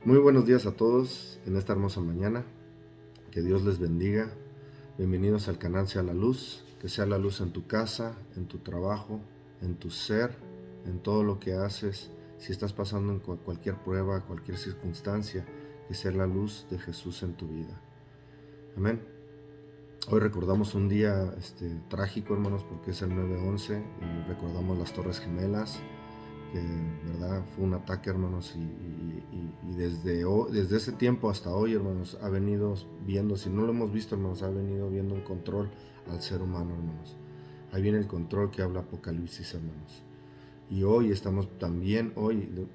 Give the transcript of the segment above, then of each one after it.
Muy buenos días a todos en esta hermosa mañana. Que Dios les bendiga. Bienvenidos al canal Sea la Luz. Que sea la luz en tu casa, en tu trabajo, en tu ser, en todo lo que haces. Si estás pasando en cualquier prueba, cualquier circunstancia, que sea la luz de Jesús en tu vida. Amén. Hoy recordamos un día trágico, hermanos, porque es el 9/11 y recordamos las Torres Gemelas, que verdad fue un ataque, hermanos, y desde ese tiempo hasta hoy, hermanos, ha venido viendo, si no lo hemos visto, hermanos, ha venido viendo un control al ser humano, hermanos. Ahí viene el control que habla Apocalipsis, hermanos. Y hoy estamos también,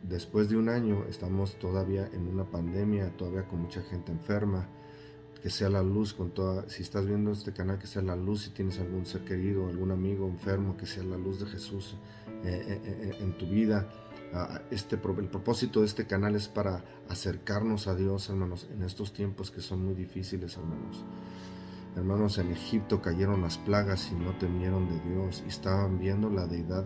después de un año, estamos todavía en una pandemia, todavía con mucha gente enferma. Que sea la luz con toda, si estás viendo este canal, que sea la luz, si tienes algún ser querido, algún amigo enfermo, que sea la luz de Jesús en tu vida. El propósito de este canal es para acercarnos a Dios, hermanos, en estos tiempos que son muy difíciles, hermanos. Hermanos, en Egipto cayeron las plagas y no temieron de Dios y estaban viendo la deidad,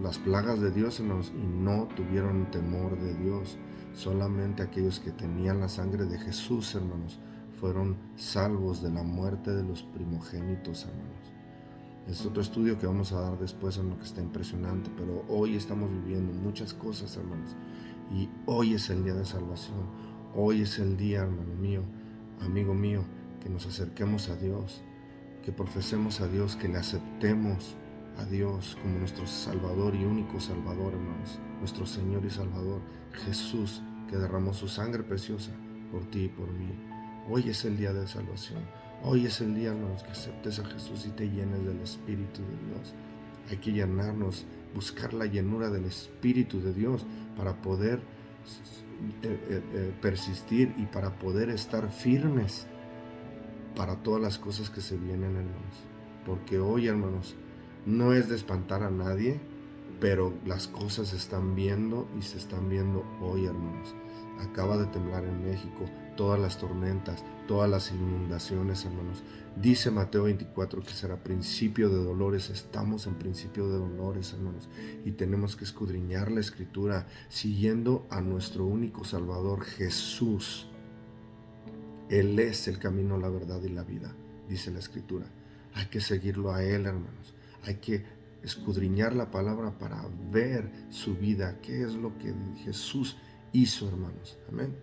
las plagas de Dios, hermanos, y no tuvieron temor de Dios. Solamente aquellos que tenían la sangre de Jesús, hermanos, fueron salvos de la muerte de los primogénitos, hermanos. Es otro estudio que vamos a dar después, en lo que está impresionante, pero hoy estamos viviendo muchas cosas, hermanos, y hoy es el día de salvación. Hoy es el día, hermano mío, amigo mío, que nos acerquemos a Dios, que profesemos a Dios, que le aceptemos a Dios como nuestro Salvador y único Salvador, hermanos, nuestro Señor y Salvador, Jesús, que derramó su sangre preciosa por ti y por mí. Hoy es el día de salvación. Hoy es el día, hermanos, que aceptes a Jesús y te llenes del Espíritu de Dios. Hay que llenarnos, buscar la llenura del Espíritu de Dios para poder persistir y para poder estar firmes para todas las cosas que se vienen, hermanos. Porque hoy, hermanos, no es de espantar a nadie, pero las cosas se están viendo y se están viendo hoy, hermanos. Acaba de temblar en México, todas las tormentas, todas las inundaciones, hermanos. Dice Mateo 24 que será principio de dolores. Estamos en principio de dolores, hermanos, y tenemos que escudriñar la Escritura siguiendo a nuestro único Salvador, Jesús. Él es el camino, la verdad y la vida, dice la Escritura. Hay que seguirlo a Él, hermanos. Hay que escudriñar la palabra para ver su vida, qué es lo que Jesús hizo, hermanos. Amén.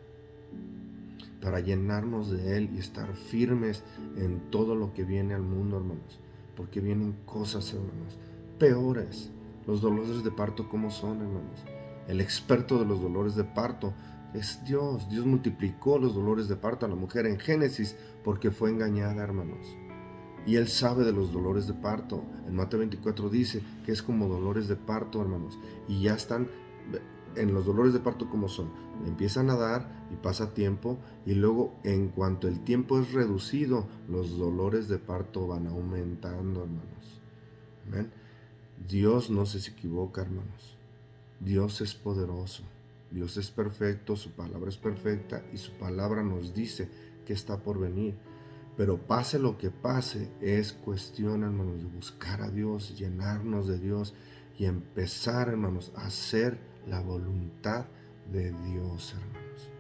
Para llenarnos de Él y estar firmes en todo lo que viene al mundo, hermanos. Porque vienen cosas, hermanos, peores. Los dolores de parto, ¿cómo son, hermanos? El experto de los dolores de parto es Dios. Dios multiplicó los dolores de parto a la mujer en Génesis porque fue engañada, hermanos. Y Él sabe de los dolores de parto. En Mateo 24 dice que es como dolores de parto, hermanos. Y ya están en los dolores de parto, como son. Empiezan a dar y pasa tiempo. Y luego, en cuanto el tiempo es reducido, los dolores de parto van aumentando, hermanos. Amén. Dios no se equivoca, hermanos. Dios es poderoso. Dios es perfecto, su palabra es perfecta y su palabra nos dice que está por venir. Pero pase lo que pase, es cuestión, hermanos, de buscar a Dios, llenarnos de Dios y empezar, hermanos, a hacer la voluntad de Dios, hermanos.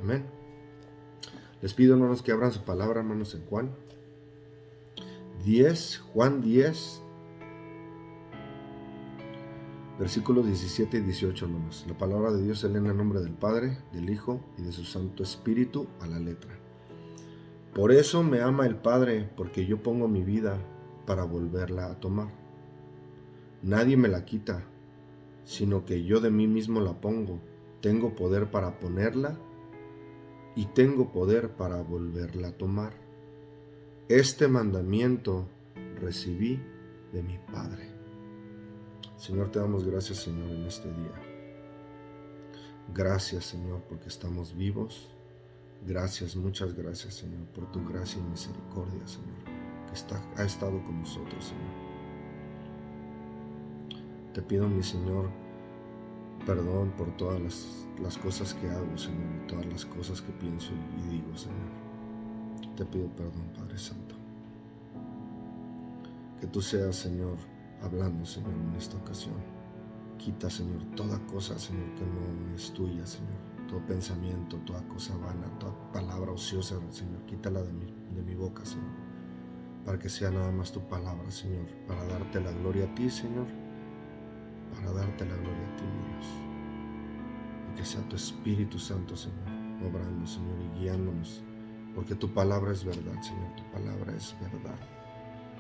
Amén. Les pido, hermanos, que abran su palabra, hermanos, en Juan 10, versículos 17 y 18, hermanos. La palabra de Dios se lee en el nombre del Padre, del Hijo y de su Santo Espíritu a la letra. Por eso me ama el Padre, porque yo pongo mi vida para volverla a tomar. Nadie me la quita, sino que yo de mí mismo la pongo. Tengo poder para ponerla y tengo poder para volverla a tomar. Este mandamiento recibí de mi Padre. Señor, te damos gracias, Señor, en este día. Gracias, Señor, porque estamos vivos. Gracias, muchas gracias, Señor, por tu gracia y misericordia, Señor, que ha estado con nosotros, Señor. Te pido, mi Señor, perdón por todas las cosas que hago, Señor, y todas las cosas que pienso y digo, Señor. Te pido perdón, Padre Santo. Que tú seas, Señor, hablando, Señor, en esta ocasión. Quita, Señor, toda cosa, Señor, que no es tuya, Señor. Todo pensamiento, toda cosa vana, toda palabra ociosa, Señor. Quítala de mi boca, Señor. Para que sea nada más tu palabra, Señor. Para darte la gloria a ti, Señor. Para darte la gloria a ti, mi Dios. Y que sea tu Espíritu Santo, Señor, obrando, Señor, y guiándonos. Porque tu palabra es verdad, Señor. Tu palabra es verdad.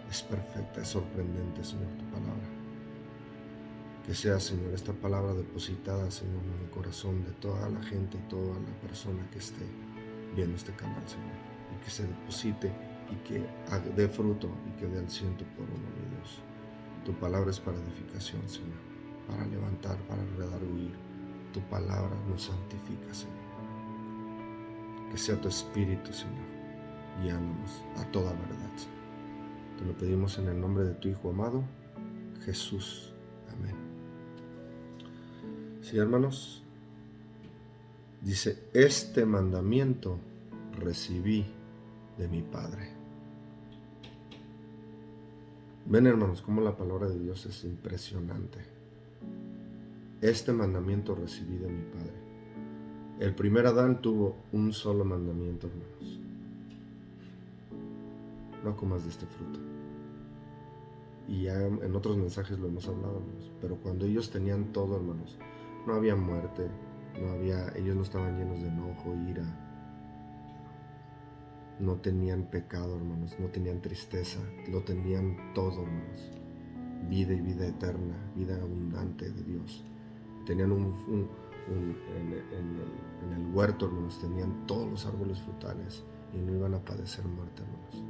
Es perfecta, es sorprendente, Señor, tu palabra. Que sea, Señor, esta palabra depositada, Señor, en el corazón de toda la gente y toda la persona que esté viendo este canal, Señor. Y que se deposite y que dé fruto y que dé al 100 por uno, mi Dios. Tu palabra es para edificación, Señor, para levantar, para redarguir. Tu palabra nos santifica, Señor. Que sea tu Espíritu, Señor, guiándonos a toda verdad, Señor. Te lo pedimos en el nombre de tu Hijo amado, Jesús. Amén. Sí, hermanos, dice, este mandamiento recibí de mi Padre. Ven, hermanos, cómo la palabra de Dios es impresionante. Este mandamiento recibí de mi Padre. El primer Adán tuvo un solo mandamiento, hermanos. No comas de este fruto. Y ya en otros mensajes lo hemos hablado, hermanos. Pero cuando ellos tenían todo, hermanos, no había muerte, ellos no estaban llenos de enojo, ira. No tenían pecado, hermanos, no tenían tristeza, lo tenían todo, hermanos. Vida y vida eterna, vida abundante de Dios. Tenían en el huerto, hermanos, tenían todos los árboles frutales y no iban a padecer muerte, hermanos.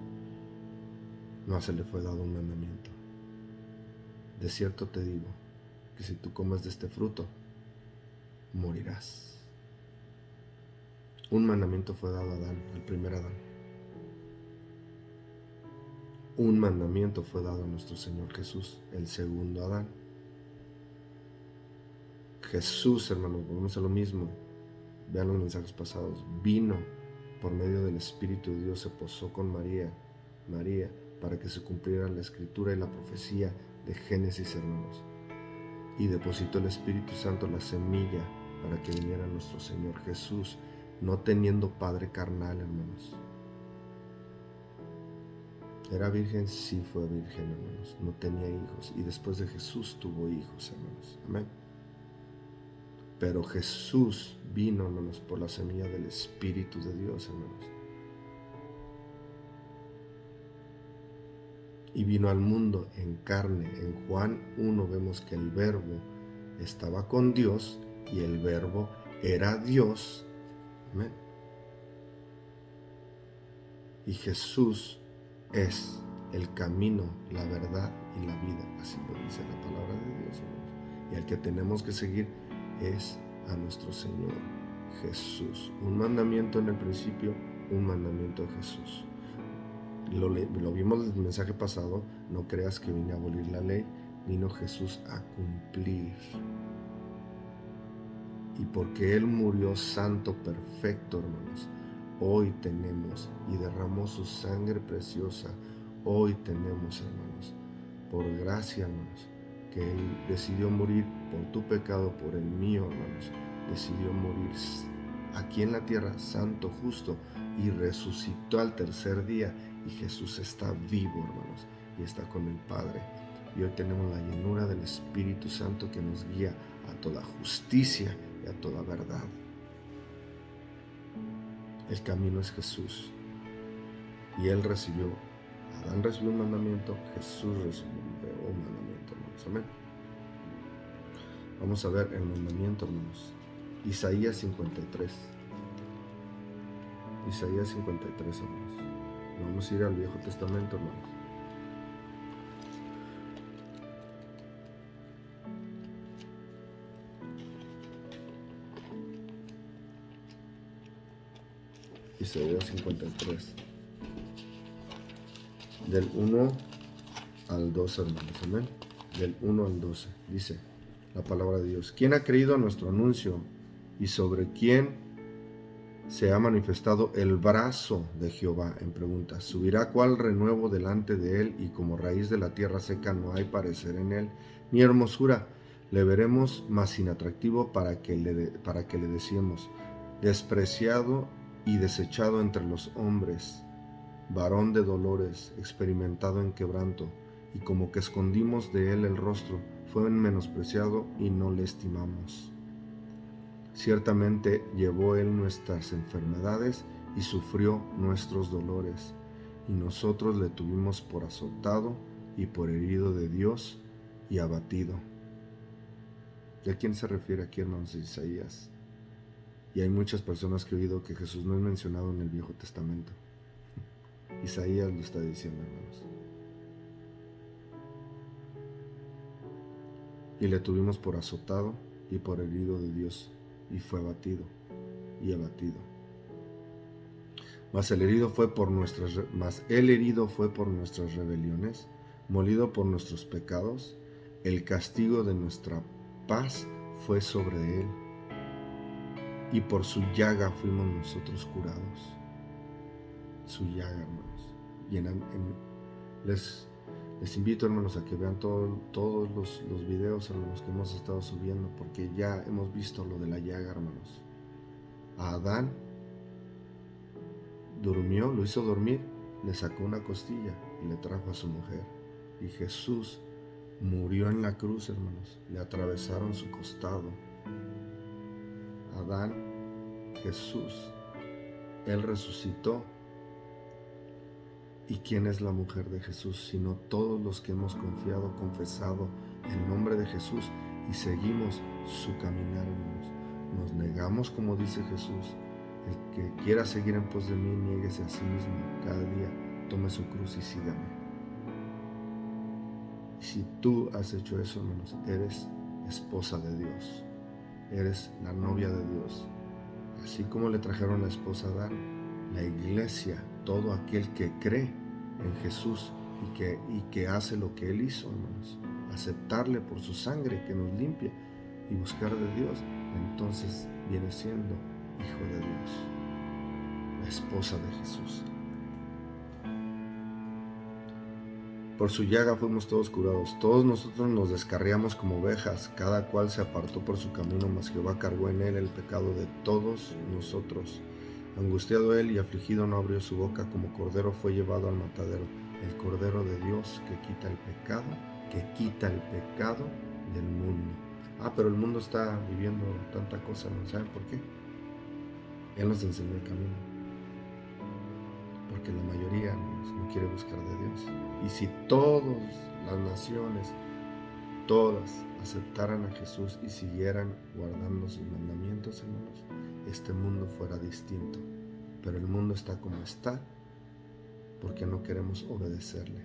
No se le fue dado un mandamiento. De cierto te digo que si tú comes de este fruto, morirás. Un mandamiento fue dado a Adán, al primer Adán. Un mandamiento fue dado a nuestro Señor Jesús, el segundo Adán. Jesús, hermanos, volvemos a lo mismo. Vean los mensajes pasados. Vino por medio del Espíritu de Dios, se posó con María, para que se cumpliera la escritura y la profecía de Génesis, hermanos. Y depositó el Espíritu Santo la semilla para que viniera nuestro Señor Jesús, no teniendo padre carnal, hermanos. ¿Era virgen? Sí, fue virgen, hermanos. No tenía hijos. Y después de Jesús tuvo hijos, hermanos. Amén. Pero Jesús vino, hermanos, por la semilla del Espíritu de Dios, hermanos. Y vino al mundo en carne. En Juan 1 vemos que el Verbo estaba con Dios y el Verbo era Dios. Amén. Y Jesús es el camino, la verdad y la vida. Así lo dice la palabra de Dios, hermanos. Y al que tenemos que seguir es a nuestro Señor Jesús. Un mandamiento en el principio, un mandamiento de Jesús. Lo vimos en el mensaje pasado. No creas que vine a abolir la ley, vino Jesús a cumplir. Y porque Él murió santo, perfecto, hermanos, hoy tenemos, y derramó su sangre preciosa, hoy tenemos, hermanos, por gracia, hermanos, que Él decidió morir por tu pecado, por el mío, hermanos. Decidió morir aquí en la tierra, santo, justo, y resucitó al tercer día. Y Jesús está vivo, hermanos, y está con el Padre. Y hoy tenemos la llenura del Espíritu Santo que nos guía a toda justicia y a toda verdad. El camino es Jesús. Y Él recibió, Adán recibió un mandamiento, Jesús recibió un mandamiento, hermanos. Amén. Vamos a ver el mandamiento, hermanos. Isaías 53. Isaías 53, hermanos. Vamos a ir al Viejo Testamento, hermanos. Isaías 53. Del 1 al 12, hermanos. Amén. Del 1 al 12. Dice la palabra de Dios. ¿Quién ha creído a nuestro anuncio? ¿Y sobre quién se ha manifestado el brazo de Jehová? En pregunta. ¿Subirá cual renuevo delante de él? Y como raíz de la tierra seca no hay parecer en él, ni hermosura. Le veremos más inatractivo para que le decíamos, despreciado y desechado entre los hombres, varón de dolores, experimentado en quebranto, y como que escondimos de él el rostro, fue menospreciado y no le estimamos. Ciertamente llevó él nuestras enfermedades y sufrió nuestros dolores, y nosotros le tuvimos por azotado y por herido de Dios y abatido. ¿Y a quién se refiere aquí, hermanos? Isaías. Y hay muchas personas que he oído que Jesús no es mencionado en el Viejo Testamento. Isaías lo está diciendo, hermanos. Y le tuvimos por azotado y por herido de Dios, y fue abatido y abatido. Mas el herido fue por nuestras rebeliones, molido por nuestros pecados. El castigo de nuestra paz fue sobre él, y por su llaga fuimos nosotros curados. Su llaga, hermanos. Y les invito, hermanos, a que vean todos los videos, hermanos, que hemos estado subiendo, porque ya hemos visto lo de la llaga, hermanos. A Adán durmió, lo hizo dormir, le sacó una costilla y le trajo a su mujer. Y Jesús murió en la cruz, hermanos. Le atravesaron su costado. Adán, Jesús, Él resucitó. ¿Y quién es la mujer de Jesús? Sino todos los que hemos confiado, confesado el nombre de Jesús y seguimos su caminar, hermanos. Nos negamos, como dice Jesús. El que quiera seguir en pos de mí, niéguese a sí mismo cada día, tome su cruz y sígame. Y si tú has hecho eso, hermanos, eres esposa de Dios. Eres la novia de Dios. Así como le trajeron la esposa a Adán, la iglesia, todo aquel que cree en Jesús y que hace lo que Él hizo, hermanos, aceptarle por su sangre que nos limpia y buscar de Dios, entonces viene siendo hijo de Dios, la esposa de Jesús. Por su llaga fuimos todos curados. Todos nosotros nos descarriamos como ovejas, cada cual se apartó por su camino, mas Jehová cargó en él el pecado de todos nosotros. Angustiado él y afligido no abrió su boca, como cordero fue llevado al matadero. El Cordero de Dios que quita el pecado del mundo. Pero el mundo está viviendo tanta cosa, ¿no saben por qué? Él nos enseñó el camino. Porque la mayoría no quiere buscar de Dios. Y si todas las naciones, todas aceptaran a Jesús y siguieran guardando sus mandamientos, hermanos, este mundo fuera distinto. Pero el mundo está como está porque no queremos obedecerle.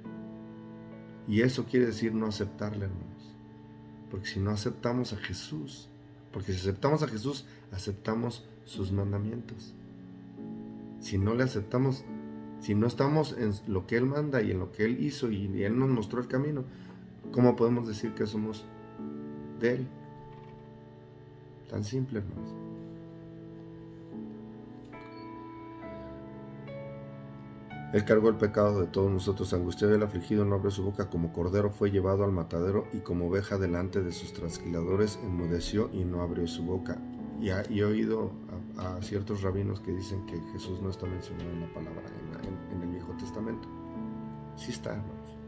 Y eso quiere decir no aceptarle, hermanos. Porque si no aceptamos a Jesús, porque si aceptamos a Jesús, aceptamos sus mandamientos. Si no le aceptamos, si no estamos en lo que Él manda y en lo que Él hizo y Él nos mostró el camino, ¿cómo podemos decir que somos de Él? Tan simple, hermanos. Él cargó el pecado de todos nosotros, angustiado y el afligido no abrió su boca, como cordero fue llevado al matadero, y como oveja delante de sus trasquiladores enmudeció y no abrió su boca. Y he oído a ciertos rabinos que dicen que Jesús no está mencionado en la palabra en el Viejo Testamento. Sí está, hermanos.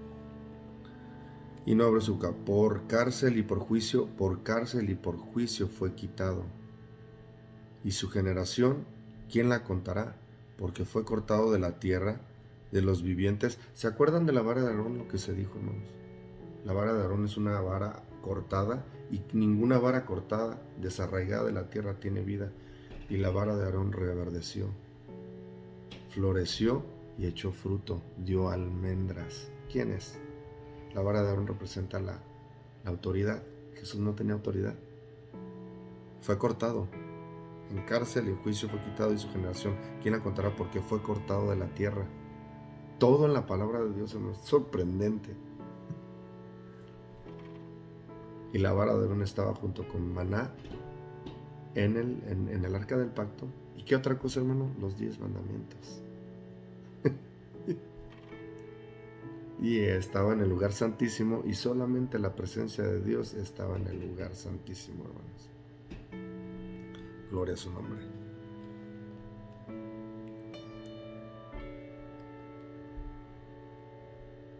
Y no abrió su boca, por cárcel y por juicio fue quitado. Y su generación, ¿quién la contará? Porque fue cortado de la tierra de los vivientes. ¿Se acuerdan de la vara de Aarón, lo que se dijo, hermanos? La vara de Aarón es una vara cortada, y ninguna vara cortada, desarraigada de la tierra, tiene vida. Y la vara de Aarón reverdeció, floreció y echó fruto, dio almendras. ¿Quién es? La vara de Aarón representa la autoridad. Jesús no tenía autoridad. Fue cortado. En cárcel y en juicio fue quitado, y su generación, ¿quién la contará? Porque fue cortado de la tierra. Todo en la palabra de Dios es sorprendente. Y la vara de Aarón estaba junto con maná en el arca del pacto. ¿Y qué otra cosa, hermano? Los 10 mandamientos. y estaba en el lugar santísimo, y solamente la presencia de Dios estaba en el lugar santísimo, hermanos. Gloria a su nombre.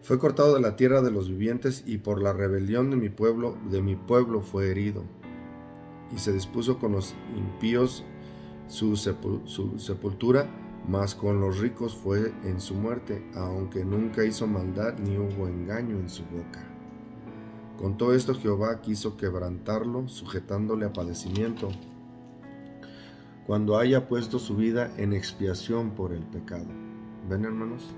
Fue cortado de la tierra de los vivientes, y por la rebelión de mi pueblo fue herido. Y se dispuso con los impíos su sepultura, mas con los ricos fue en su muerte, aunque nunca hizo maldad ni hubo engaño en su boca. Con todo esto Jehová quiso quebrantarlo, sujetándole a padecimiento, cuando haya puesto su vida en expiación por el pecado. ¿Ven, hermanos?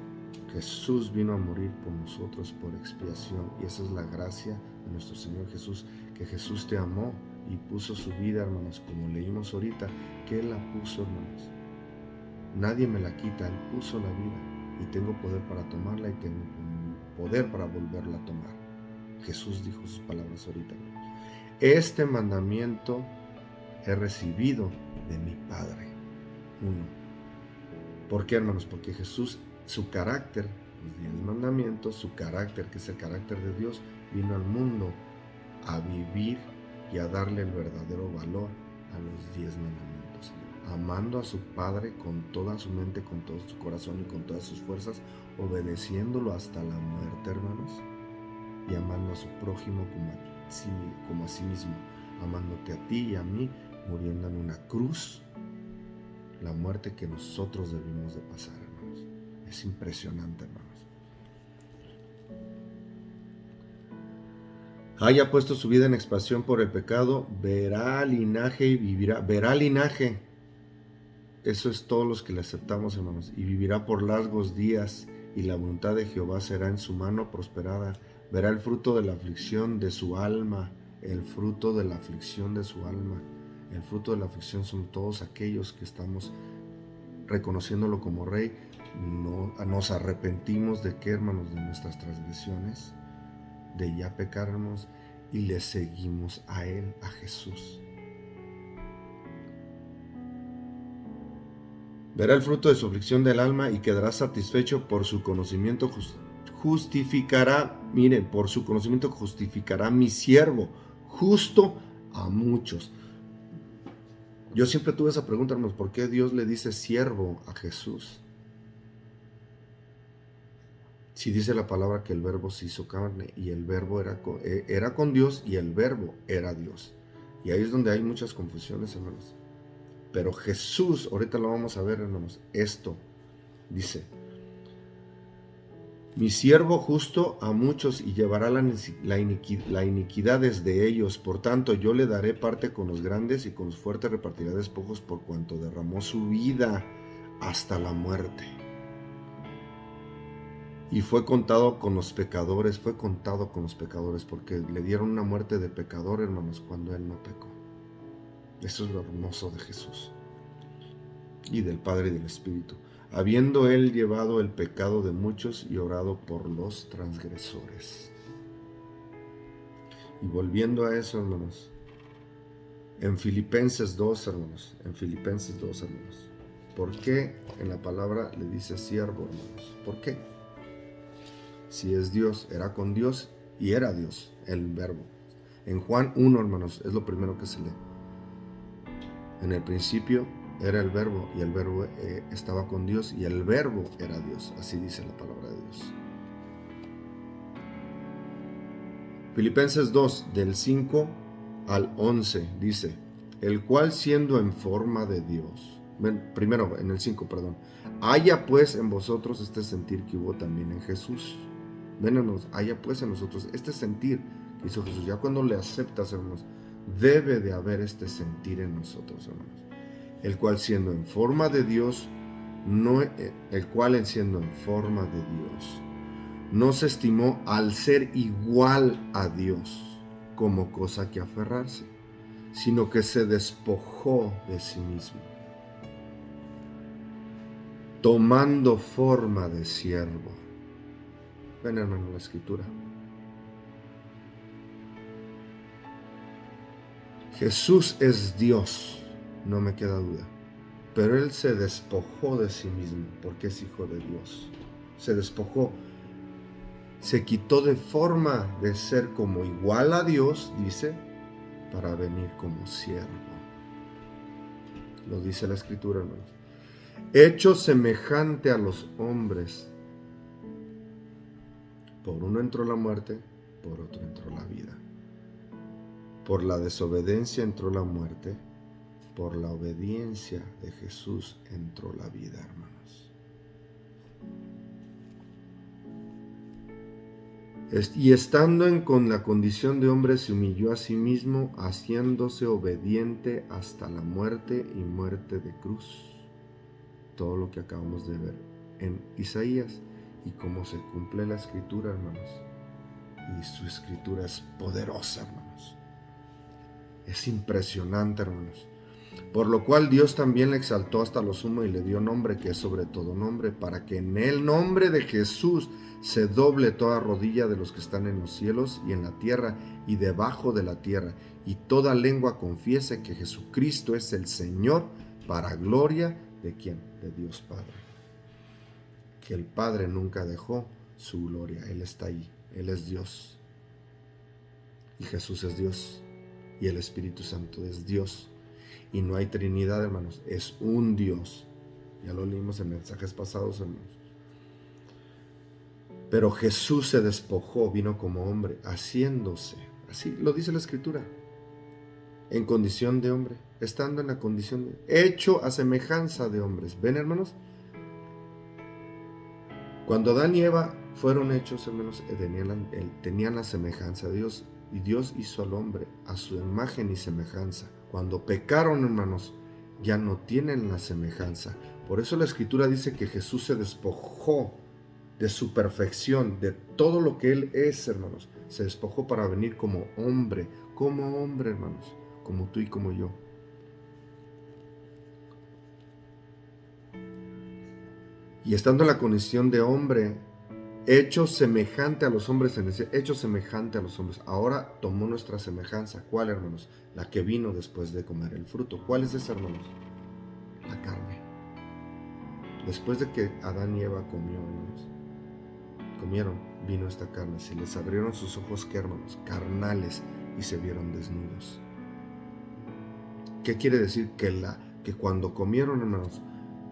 Jesús vino a morir por nosotros por expiación, y esa es la gracia de nuestro Señor Jesús, que Jesús te amó y puso su vida, hermanos, como leímos ahorita, que Él la puso, hermanos. Nadie me la quita, Él puso la vida, y tengo poder para tomarla y tengo poder para volverla a tomar. Jesús dijo sus palabras ahorita, hermanos. Este mandamiento he recibido de mi Padre. 1. ¿Por qué, hermanos? Porque Jesús, su carácter, los 10 mandamientos, su carácter, que es el carácter de Dios, vino al mundo a vivir y a darle el verdadero valor a los 10 mandamientos, amando a su Padre con toda su mente, con todo su corazón y con todas sus fuerzas, obedeciéndolo hasta la muerte, hermanos, y amando a su prójimo como a sí mismo, amándote a ti y a mí, muriendo en una cruz, la muerte que nosotros debimos de pasar, hermanos. Es impresionante, hermanos. Haya puesto su vida en expiación por el pecado, verá linaje y vivirá. Verá linaje. Eso es todos los que le aceptamos, hermanos. Y vivirá por largos días, y la voluntad de Jehová será en su mano prosperada. Verá el fruto de la aflicción de su alma. El fruto de la aflicción de su alma. El fruto de la aflicción son todos aquellos que estamos reconociéndolo como Rey. Nos arrepentimos de qué, hermanos, de nuestras transgresiones, de ya pecarnos, y le seguimos a Él, a Jesús. Verá el fruto de su aflicción del alma y quedará satisfecho. Por su conocimiento justificará, miren, por su conocimiento justificará mi siervo justo a muchos. Yo siempre tuve esa pregunta, hermanos, ¿por qué Dios le dice siervo a Jesús? Si dice la palabra que el verbo se hizo carne, y el verbo era con Dios, y el verbo era Dios. Y ahí es donde hay muchas confusiones, hermanos. Pero Jesús, ahorita lo vamos a ver, hermanos, esto dice: mi siervo justo a muchos, y llevará la iniquidad desde ellos. Por tanto, yo le daré parte con los grandes, y con los fuertes repartirá despojos, por cuanto derramó su vida hasta la muerte. Y fue contado con los pecadores, porque le dieron una muerte de pecador, hermanos, cuando Él no pecó. Eso es lo hermoso de Jesús y del Padre y del Espíritu. Habiendo Él llevado el pecado de muchos y orado por los transgresores. Y volviendo a eso, hermanos, en Filipenses 2, hermanos, ¿por qué en la palabra le dice siervo, hermanos? ¿Por qué? Si es Dios, era con Dios y era Dios, el verbo. En Juan 1, hermanos, es lo primero que se lee. En el principio era el verbo, y el verbo estaba con Dios, y el verbo era Dios. Así dice la palabra de Dios. Filipenses 2, del 5 al 11, dice: el cual, siendo en forma de Dios, primero en el 5, perdón, haya pues en vosotros este sentir que hubo también en Jesús. Vénanos, haya pues en nosotros este sentir que hizo Jesús. Ya cuando le aceptas, hermanos, debe de haber este sentir en nosotros, hermanos. El cual, siendo en forma de Dios, no se estimó al ser igual a Dios como cosa que aferrarse, sino que se despojó de sí mismo, tomando forma de siervo. Ven, hermano, la escritura. Jesús es Dios, no me queda duda. Pero Él se despojó de sí mismo, porque es hijo de Dios. Se despojó. Se quitó de forma de ser como igual a Dios, dice, para venir como siervo. Lo dice la Escritura, hermanos. Hecho semejante a los hombres. Por uno entró la muerte, por otro entró la vida. Por la desobediencia entró la muerte, por la obediencia de Jesús entró la vida, hermanos. Y estando con la condición de hombre, se humilló a sí mismo, haciéndose obediente hasta la muerte y muerte de cruz. Todo lo que acabamos de ver en Isaías y cómo se cumple la Escritura, hermanos. Y su Escritura es poderosa, hermanos. Es impresionante, hermanos. Por lo cual Dios también le exaltó hasta lo sumo y le dio nombre que es sobre todo nombre, para que en el nombre de Jesús se doble toda rodilla de los que están en los cielos y en la tierra y debajo de la tierra, y toda lengua confiese que Jesucristo es el Señor, para gloria de ¿quién? De Dios Padre. Que el Padre nunca dejó su gloria, Él está ahí, Él es Dios. Y Jesús es Dios, y el Espíritu Santo es Dios. Y no hay Trinidad, hermanos, es un Dios. Ya lo leímos en mensajes pasados, hermanos. Pero Jesús se despojó, vino como hombre, haciéndose, así lo dice la Escritura, en condición de hombre, estando en la condición de, hecho a semejanza de hombres. ¿Ven, hermanos? Cuando Adán y Eva fueron hechos, hermanos, tenían la semejanza de Dios, y Dios hizo al hombre a su imagen y semejanza. Cuando pecaron, hermanos, ya no tienen la semejanza. Por eso la Escritura dice que Jesús se despojó de su perfección, de todo lo que Él es, hermanos. Se despojó para venir como hombre, hermanos, como tú y como yo. Y estando en la condición de hombre, hecho semejante a los hombres, hecho semejante a los hombres, ahora tomó nuestra semejanza. ¿Cuál, hermanos? La que vino después de comer el fruto. ¿Cuál es esa, hermanos? La carne. Después de que Adán y Eva comieron, vino esta carne. Se les abrieron sus ojos, ¿qué, hermanos? Carnales, y se vieron desnudos. ¿Qué quiere decir? Que cuando comieron, hermanos,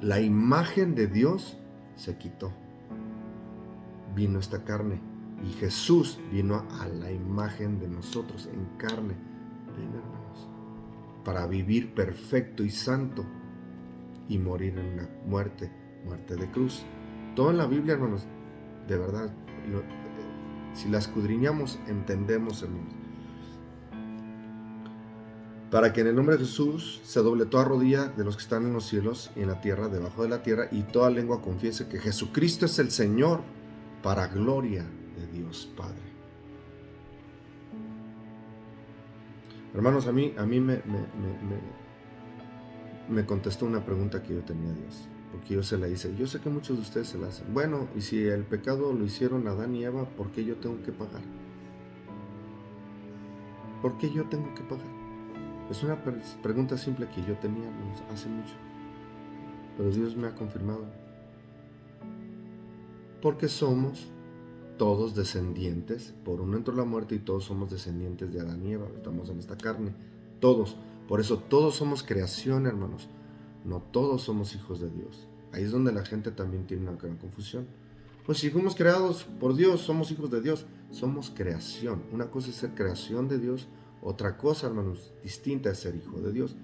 la imagen de Dios se quitó. Vino esta carne, y Jesús vino a la imagen de nosotros en carne. Ven, hermanos, para vivir perfecto y santo y morir en una muerte de cruz. Todo en la Biblia, hermanos, de verdad, si la escudriñamos, entendemos, hermanos. Para que en el nombre de Jesús se doble toda rodilla de los que están en los cielos y en la tierra, debajo de la tierra, y toda lengua confiese que Jesucristo es el Señor, para gloria de Dios Padre. Hermanos, a mí me contestó una pregunta que yo tenía a Dios, porque yo se la hice. Yo sé que muchos de ustedes se la hacen. Bueno, y si el pecado lo hicieron Adán y Eva, ¿por qué yo tengo que pagar? ¿Por qué yo tengo que pagar? Es una pregunta simple que yo tenía, hermanos, hace mucho. Pero Dios me ha confirmado. Porque somos todos descendientes. Por uno entró la muerte y todos somos descendientes de Adán y Eva. Estamos en esta carne. Todos. Por eso todos somos creación, hermanos. No todos somos hijos de Dios. Ahí es donde la gente también tiene una gran confusión. Pues si fuimos creados por Dios, somos hijos de Dios. Somos creación. Una cosa es ser creación de Dios. Otra cosa, hermanos, distinta es ser hijo de Dios.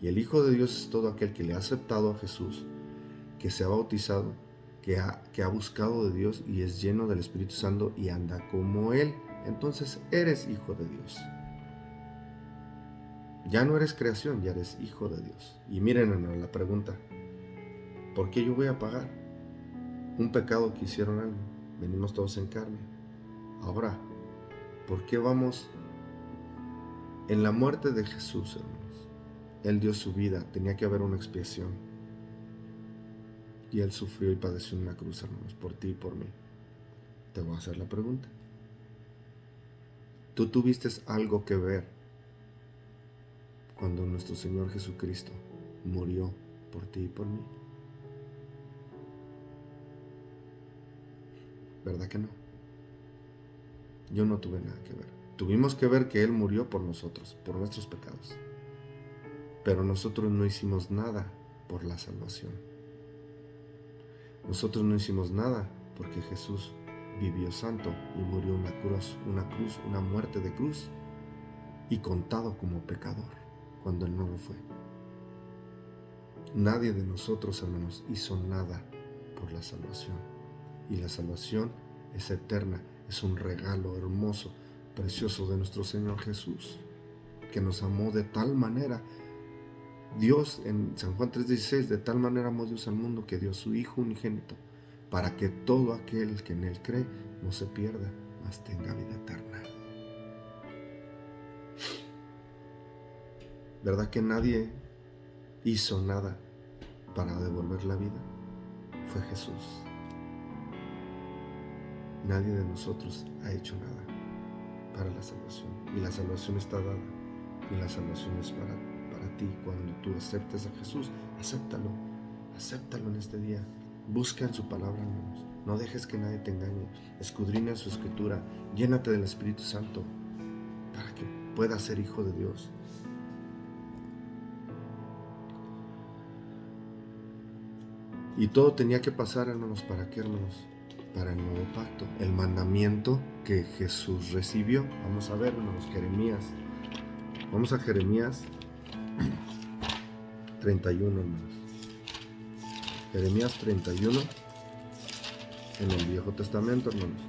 Y el hijo de Dios es todo aquel que le ha aceptado a Jesús, que se ha bautizado, que ha buscado de Dios y es lleno del Espíritu Santo y anda como Él. Entonces eres hijo de Dios. Ya no eres creación, ya eres hijo de Dios. Y miren, hermano, la pregunta: ¿por qué yo voy a pagar un pecado que hicieron alguien? Venimos todos en carne. Ahora, ¿por qué vamos en la muerte de Jesús, hermanos? Él dio su vida, tenía que haber una expiación. Y Él sufrió y padeció en una cruz, hermanos, por ti y por mí. Te voy a hacer la pregunta. ¿Tú tuviste algo que ver cuando nuestro Señor Jesucristo murió por ti y por mí? ¿Verdad que no? Yo no tuve nada que ver. Tuvimos que ver que Él murió por nosotros, por nuestros pecados. Pero nosotros no hicimos nada por la salvación. Nosotros no hicimos nada porque Jesús vivió santo y murió una muerte de cruz, y contado como pecador cuando Él no lo fue. Nadie de nosotros, hermanos, hizo nada por la salvación. Y la salvación es eterna, es un regalo hermoso, precioso de nuestro Señor Jesús, que nos amó de tal manera. Dios, en San Juan 3:16, de tal manera amó Dios al mundo que dio a su Hijo unigénito, para que todo aquel que en Él cree no se pierda, mas tenga vida eterna. ¿Verdad que nadie hizo nada para devolver la vida? Fue Jesús. Nadie de nosotros ha hecho nada para la salvación. Y la salvación está dada. Y la salvación es para ti. Cuando tú aceptes a Jesús, acéptalo en este día. Busca en su palabra, hermanos. No dejes que nadie te engañe. Escudriña su escritura. Llénate del Espíritu Santo para que puedas ser hijo de Dios. Y todo tenía que pasar, hermanos. ¿Para qué, hermanos? Para el nuevo pacto, el mandamiento que Jesús recibió. Vamos a ver, hermanos, Jeremías. Vamos a Jeremías 31, hermanos. Jeremías 31 en el Viejo Testamento, hermanos.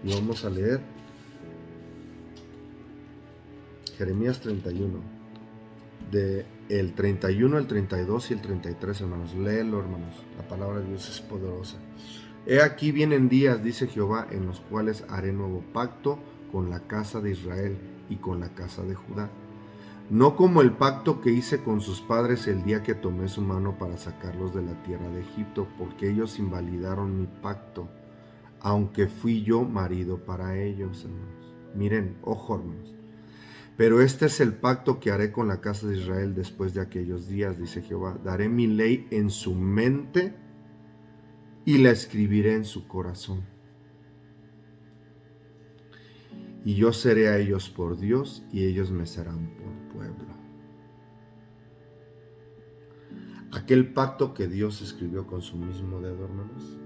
Y vamos a leer Jeremías 31. De el 31, el 32 y el 33, hermanos. Léelo, hermanos. La palabra de Dios es poderosa. He aquí vienen días, dice Jehová, en los cuales haré nuevo pacto con la casa de Israel y con la casa de Judá. No como el pacto que hice con sus padres el día que tomé su mano para sacarlos de la tierra de Egipto, porque ellos invalidaron mi pacto, aunque fui yo marido para ellos, hermanos. Miren, ojo, hermanos. Pero este es el pacto que haré con la casa de Israel después de aquellos días, dice Jehová. Daré mi ley en su mente y la escribiré en su corazón. Y yo seré a ellos por Dios y ellos me serán por pueblo. Aquel pacto que Dios escribió con su mismo dedo, hermanos.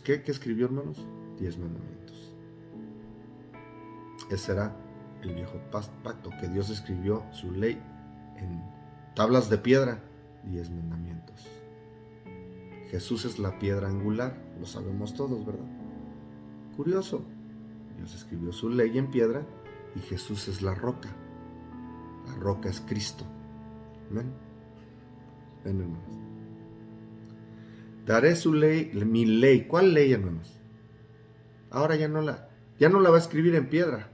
¿Qué escribió, hermanos? 10 mandamientos. Ese era el viejo pacto que Dios escribió su ley en tablas de piedra, 10 mandamientos. Jesús es la piedra angular, lo sabemos todos, ¿verdad? Curioso, Dios escribió su ley en piedra y Jesús es la roca. La roca es Cristo. Amén. Ven, hermanos. Daré su ley, mi ley. ¿Cuál ley, hermanos? Ahora ya no la va a escribir en piedra.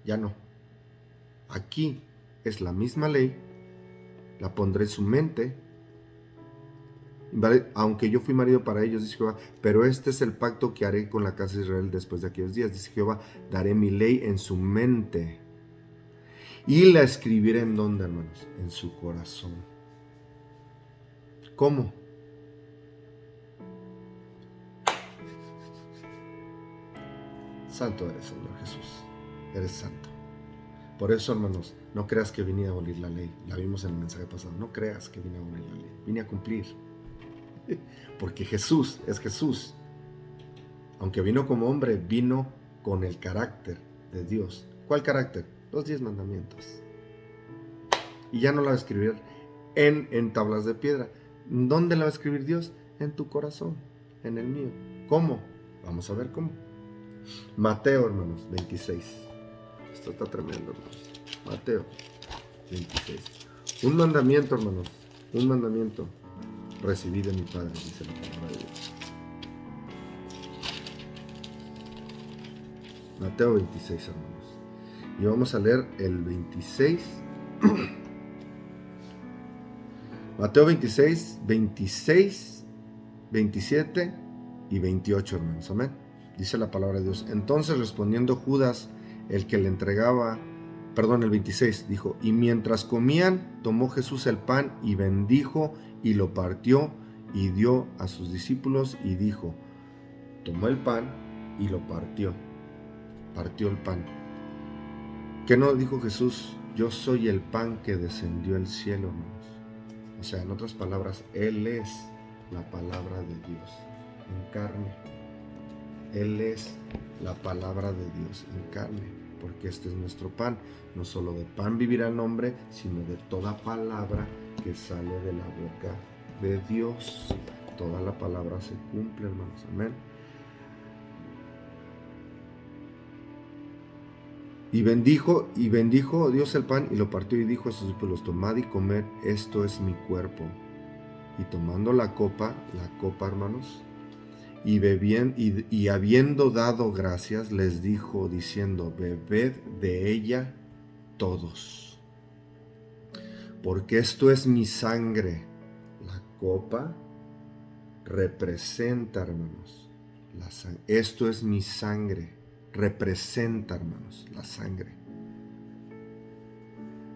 Ya no. Aquí es la misma ley. La pondré en su mente. Aunque yo fui marido para ellos, dice Jehová, pero este es el pacto que haré con la casa de Israel después de aquellos días, dice Jehová, daré mi ley en su mente y la escribiré en ¿dónde, hermanos? En su corazón. ¿Cómo? Santo eres, Señor Jesús, eres santo. Por eso, hermanos, no creas que vine a abolir la ley, la vimos en el mensaje pasado, no creas que vine a abolir la ley, vine a cumplir. Porque Jesús es Jesús. Aunque vino como hombre, vino con el carácter de Dios. ¿Cuál carácter? Los 10 mandamientos. Y ya no la va a escribir en tablas de piedra. ¿Dónde la va a escribir Dios? En tu corazón, en el mío. ¿Cómo? Vamos a ver cómo. Mateo, hermanos, 26. Esto está tremendo, hermanos. Mateo 26. Un mandamiento, hermanos. Un mandamiento recibí de mi Padre, dice la palabra de Dios. Mateo 26, hermanos. Y vamos a leer el 26. Mateo 26, 26, 27 y 28, hermanos. Amén. Dice la palabra de Dios. Entonces respondiendo Judas, el que le entregaba, el 26, dijo, y mientras comían, tomó Jesús el pan y bendijo y lo partió y dio a sus discípulos y dijo, tomó el pan y lo partió. Partió el pan. ¿Qué no dijo Jesús? Yo soy el pan que descendió del cielo, hermanos. O sea, en otras palabras, Él es la palabra de Dios en carne. Él es la palabra de Dios en carne, porque este es nuestro pan. No solo de pan vivirá el hombre, sino de toda palabra que sale de la boca de Dios. Toda la palabra se cumple, hermanos. Amén. Y bendijo Dios el pan y lo partió y dijo a sus discípulos: tomad y comed, esto es mi cuerpo. Y tomando la copa, hermanos, y habiendo dado gracias, les dijo diciendo: bebed de ella todos, porque esto es mi sangre. La copa representa, hermanos, la sangre. Esto es mi sangre. Representa, hermanos, la sangre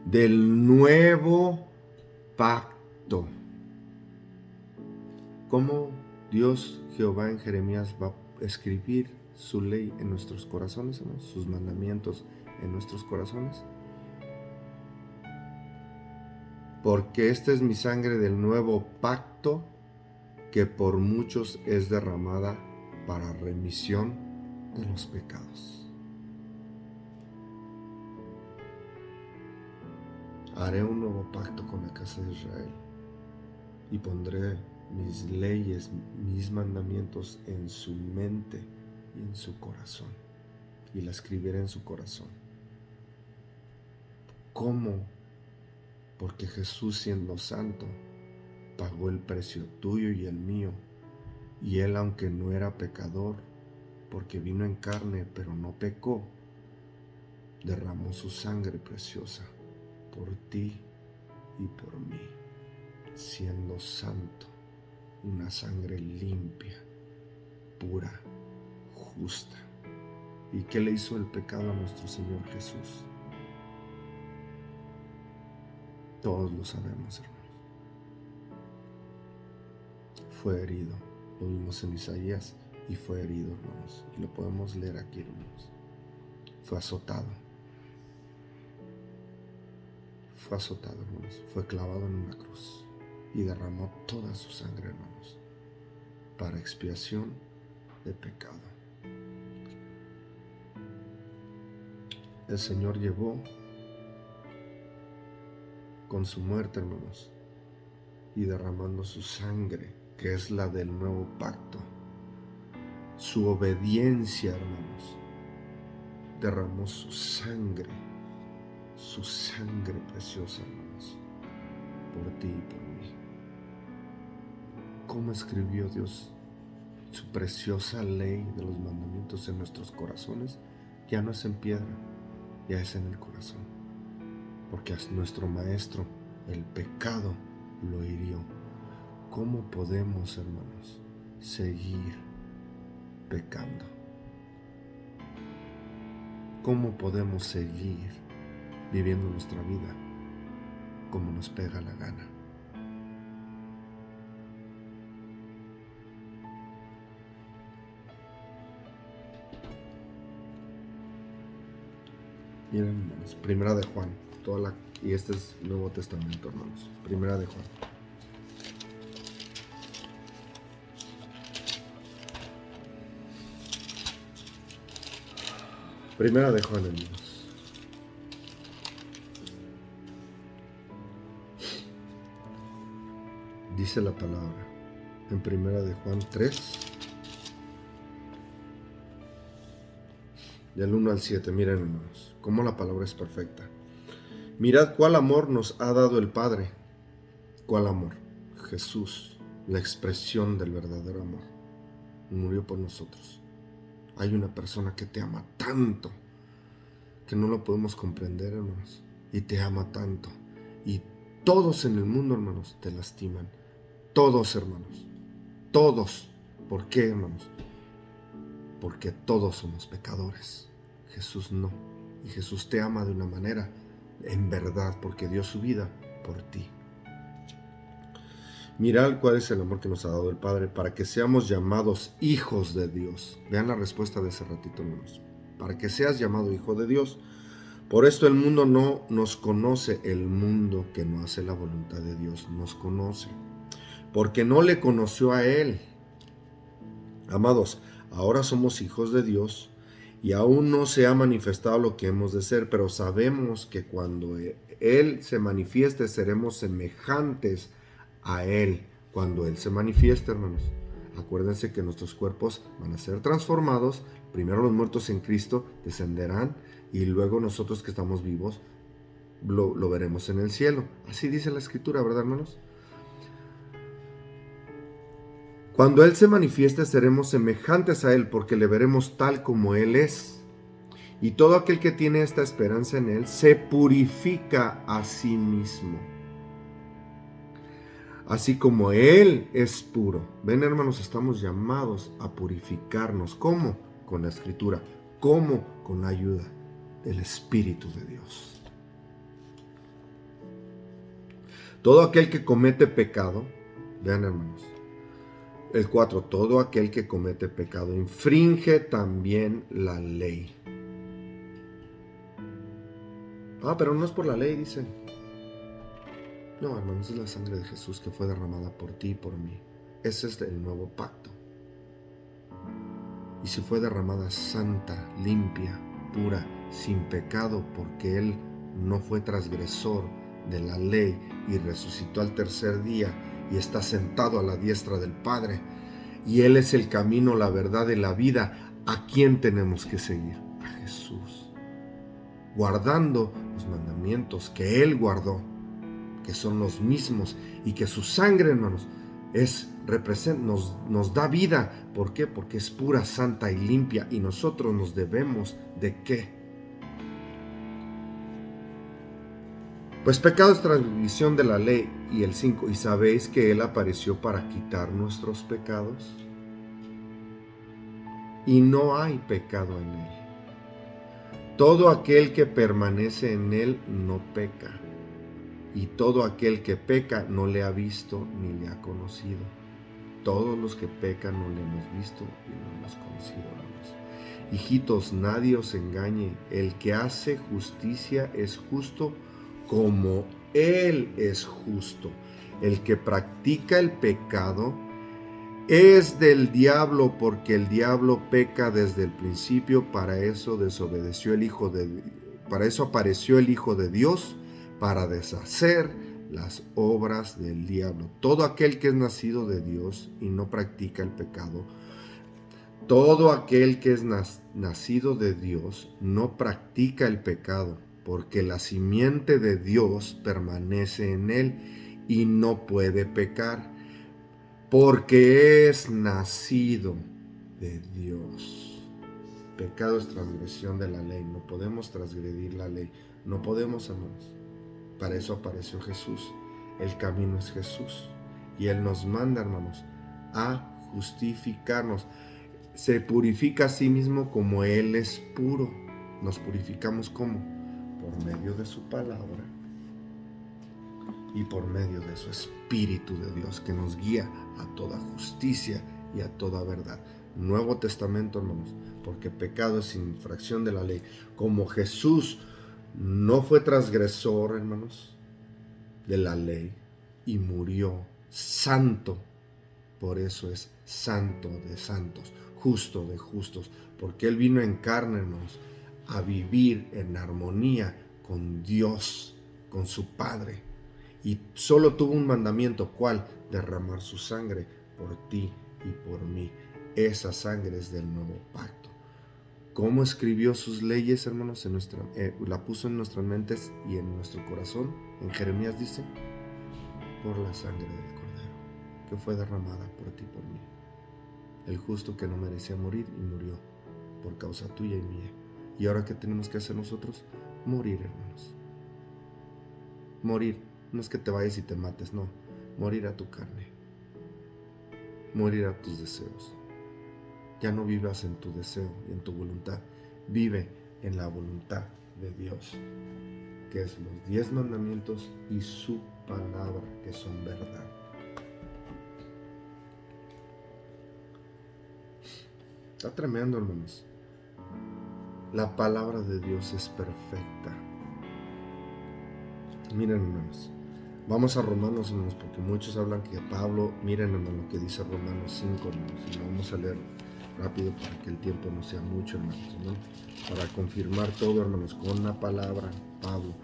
del nuevo pacto. ¿Cómo Dios, Jehová, en Jeremías va a escribir su ley en nuestros corazones, hermanos? Sus mandamientos en nuestros corazones. Porque esta es mi sangre del nuevo pacto, que por muchos es derramada para remisión de los pecados. Haré un nuevo pacto con la casa de Israel y pondré mis leyes, mis mandamientos en su mente y en su corazón, y la escribiré en su corazón. ¿Cómo? Porque Jesús, siendo santo, pagó el precio tuyo y el mío, y Él, aunque no era pecador, porque vino en carne, pero no pecó, derramó su sangre preciosa por ti y por mí, siendo santo, una sangre limpia, pura, justa. ¿Y qué le hizo el pecado a nuestro Señor Jesús? Todos lo sabemos, hermanos. Fue herido. Lo vimos en Isaías, y fue herido, hermanos. Y lo podemos leer aquí, hermanos. Fue azotado. Fue azotado, hermanos. Fue clavado en una cruz y derramó toda su sangre, hermanos, para expiación de pecado. El Señor llevó con su muerte, hermanos, y derramando su sangre, que es la del nuevo pacto, su obediencia, hermanos, derramó su sangre preciosa, hermanos, por ti y por mí. ¿Cómo escribió Dios su preciosa ley de los mandamientos en nuestros corazones? Ya no es en piedra, ya es en el corazón, porque es nuestro maestro, el pecado, lo hirió. ¿Cómo podemos, hermanos, seguir pecando? ¿Cómo podemos seguir viviendo nuestra vida como nos pega la gana? Miren, hermanos, Primera de Juan, y este es Nuevo Testamento, hermanos. Primera de Juan. Primera de Juan, hermanos. Dice la palabra en Primera de Juan 3, del 1 al 7. Miren, hermanos, cómo la palabra es perfecta. Mirad cuál amor nos ha dado el Padre. ¿Cuál amor? Jesús, la expresión del verdadero amor. Murió por nosotros. Hay una persona que te ama tanto que no lo podemos comprender, hermanos, y te ama tanto. Y todos en el mundo, hermanos, te lastiman. Todos, hermanos. Todos. ¿Por qué, hermanos? Porque todos somos pecadores. Jesús no. Y Jesús te ama de una manera, en verdad, porque dio su vida por ti. Mirad cuál es el amor que nos ha dado el Padre para que seamos llamados hijos de Dios. Vean la respuesta de ese ratito, hermanos. Para que seas llamado hijo de Dios. Por esto el mundo no nos conoce, el mundo que no hace la voluntad de Dios nos conoce, porque no le conoció a Él. Amados, ahora somos hijos de Dios y aún no se ha manifestado lo que hemos de ser, pero sabemos que cuando Él se manifieste seremos semejantes a Él. Cuando Él se manifieste, hermanos, acuérdense que nuestros cuerpos van a ser transformados. Primero los muertos en Cristo descenderán y luego nosotros que estamos vivos lo veremos en el cielo. Así dice la Escritura, ¿verdad, hermanos? Cuando Él se manifieste seremos semejantes a Él porque le veremos tal como Él es. Y todo aquel que tiene esta esperanza en Él se purifica a sí mismo. Así como Él es puro. Ven, hermanos, estamos llamados a purificarnos. ¿Cómo? Con la Escritura. ¿Cómo? Con la ayuda del Espíritu de Dios. Todo aquel que comete pecado, vean, hermanos, el 4, todo aquel que comete pecado infringe también la ley. Pero no es por la ley, dice. No, hermanos, es la sangre de Jesús que fue derramada por ti y por mí. Ese es el nuevo pacto. Y si fue derramada santa, limpia, pura, sin pecado, porque Él no fue transgresor de la ley y resucitó al tercer día y está sentado a la diestra del Padre. Y Él es el camino, la verdad y la vida. ¿A quién tenemos que seguir? A Jesús. Guardando los mandamientos que Él guardó, que son los mismos, y que su sangre, hermanos, nos da vida. ¿Por qué? Porque es pura, santa y limpia, y nosotros nos debemos ¿de qué? Pues pecado es transgresión de la ley. Y el 5, ¿y sabéis que Él apareció para quitar nuestros pecados? Y no hay pecado en Él. Todo aquel que permanece en Él no peca. Y todo aquel que peca no le ha visto ni le ha conocido. Todos los que pecan no le hemos visto y no hemos conocido, hermanos. Hijitos, nadie os engañe. El que hace justicia es justo como Él es justo. El que practica el pecado es del diablo, porque el diablo peca desde el principio. Para eso apareció el Hijo de Dios, para deshacer las obras del diablo. Todo aquel que es nacido de Dios y no practica el pecado, todo aquel que es nacido de Dios no practica el pecado, porque la simiente de Dios permanece en él y no puede pecar, porque es nacido de Dios. Pecado es transgresión de la ley. No podemos transgredir la ley. No podemos, hermanos. Para eso apareció Jesús. El camino es Jesús. Y Él nos manda, hermanos, a justificarnos. Se purifica a sí mismo como Él es puro. Nos purificamos ¿cómo? Por medio de su palabra y por medio de su Espíritu de Dios, que nos guía a toda justicia y a toda verdad. Nuevo Testamento, hermanos, porque pecado es infracción de la ley. Como Jesús no fue transgresor, hermanos, de la ley y murió santo, por eso es santo de santos, justo de justos, porque Él vino en carne, hermanos, a vivir en armonía con Dios, con su Padre. Y solo tuvo un mandamiento, ¿cuál? Derramar su sangre por ti y por mí. Esa sangre es del nuevo pacto. ¿Cómo escribió sus leyes, hermanos? La puso en nuestras mentes y en nuestro corazón. En Jeremías dice, por la sangre del Cordero, que fue derramada por ti y por mí. El justo que no merecía morir y murió por causa tuya y mía. ¿Y ahora qué tenemos que hacer nosotros? Morir, hermanos. Morir. No es que te vayas y te mates, no. Morir a tu carne. Morir a tus deseos. Ya no vivas en tu deseo y en tu voluntad. Vive en la voluntad de Dios, que es los 10 mandamientos y su palabra, que son verdad. Está tremendo, hermanos. La palabra de Dios es perfecta. Miren, hermanos. Vamos a Romanos, hermanos, porque muchos hablan que Pablo, miren, hermanos, lo que dice Romanos 5, hermanos, y lo vamos a leer rápido para que el tiempo no sea mucho, hermanos, ¿no? Para confirmar todo, hermanos, con la palabra, Pablo.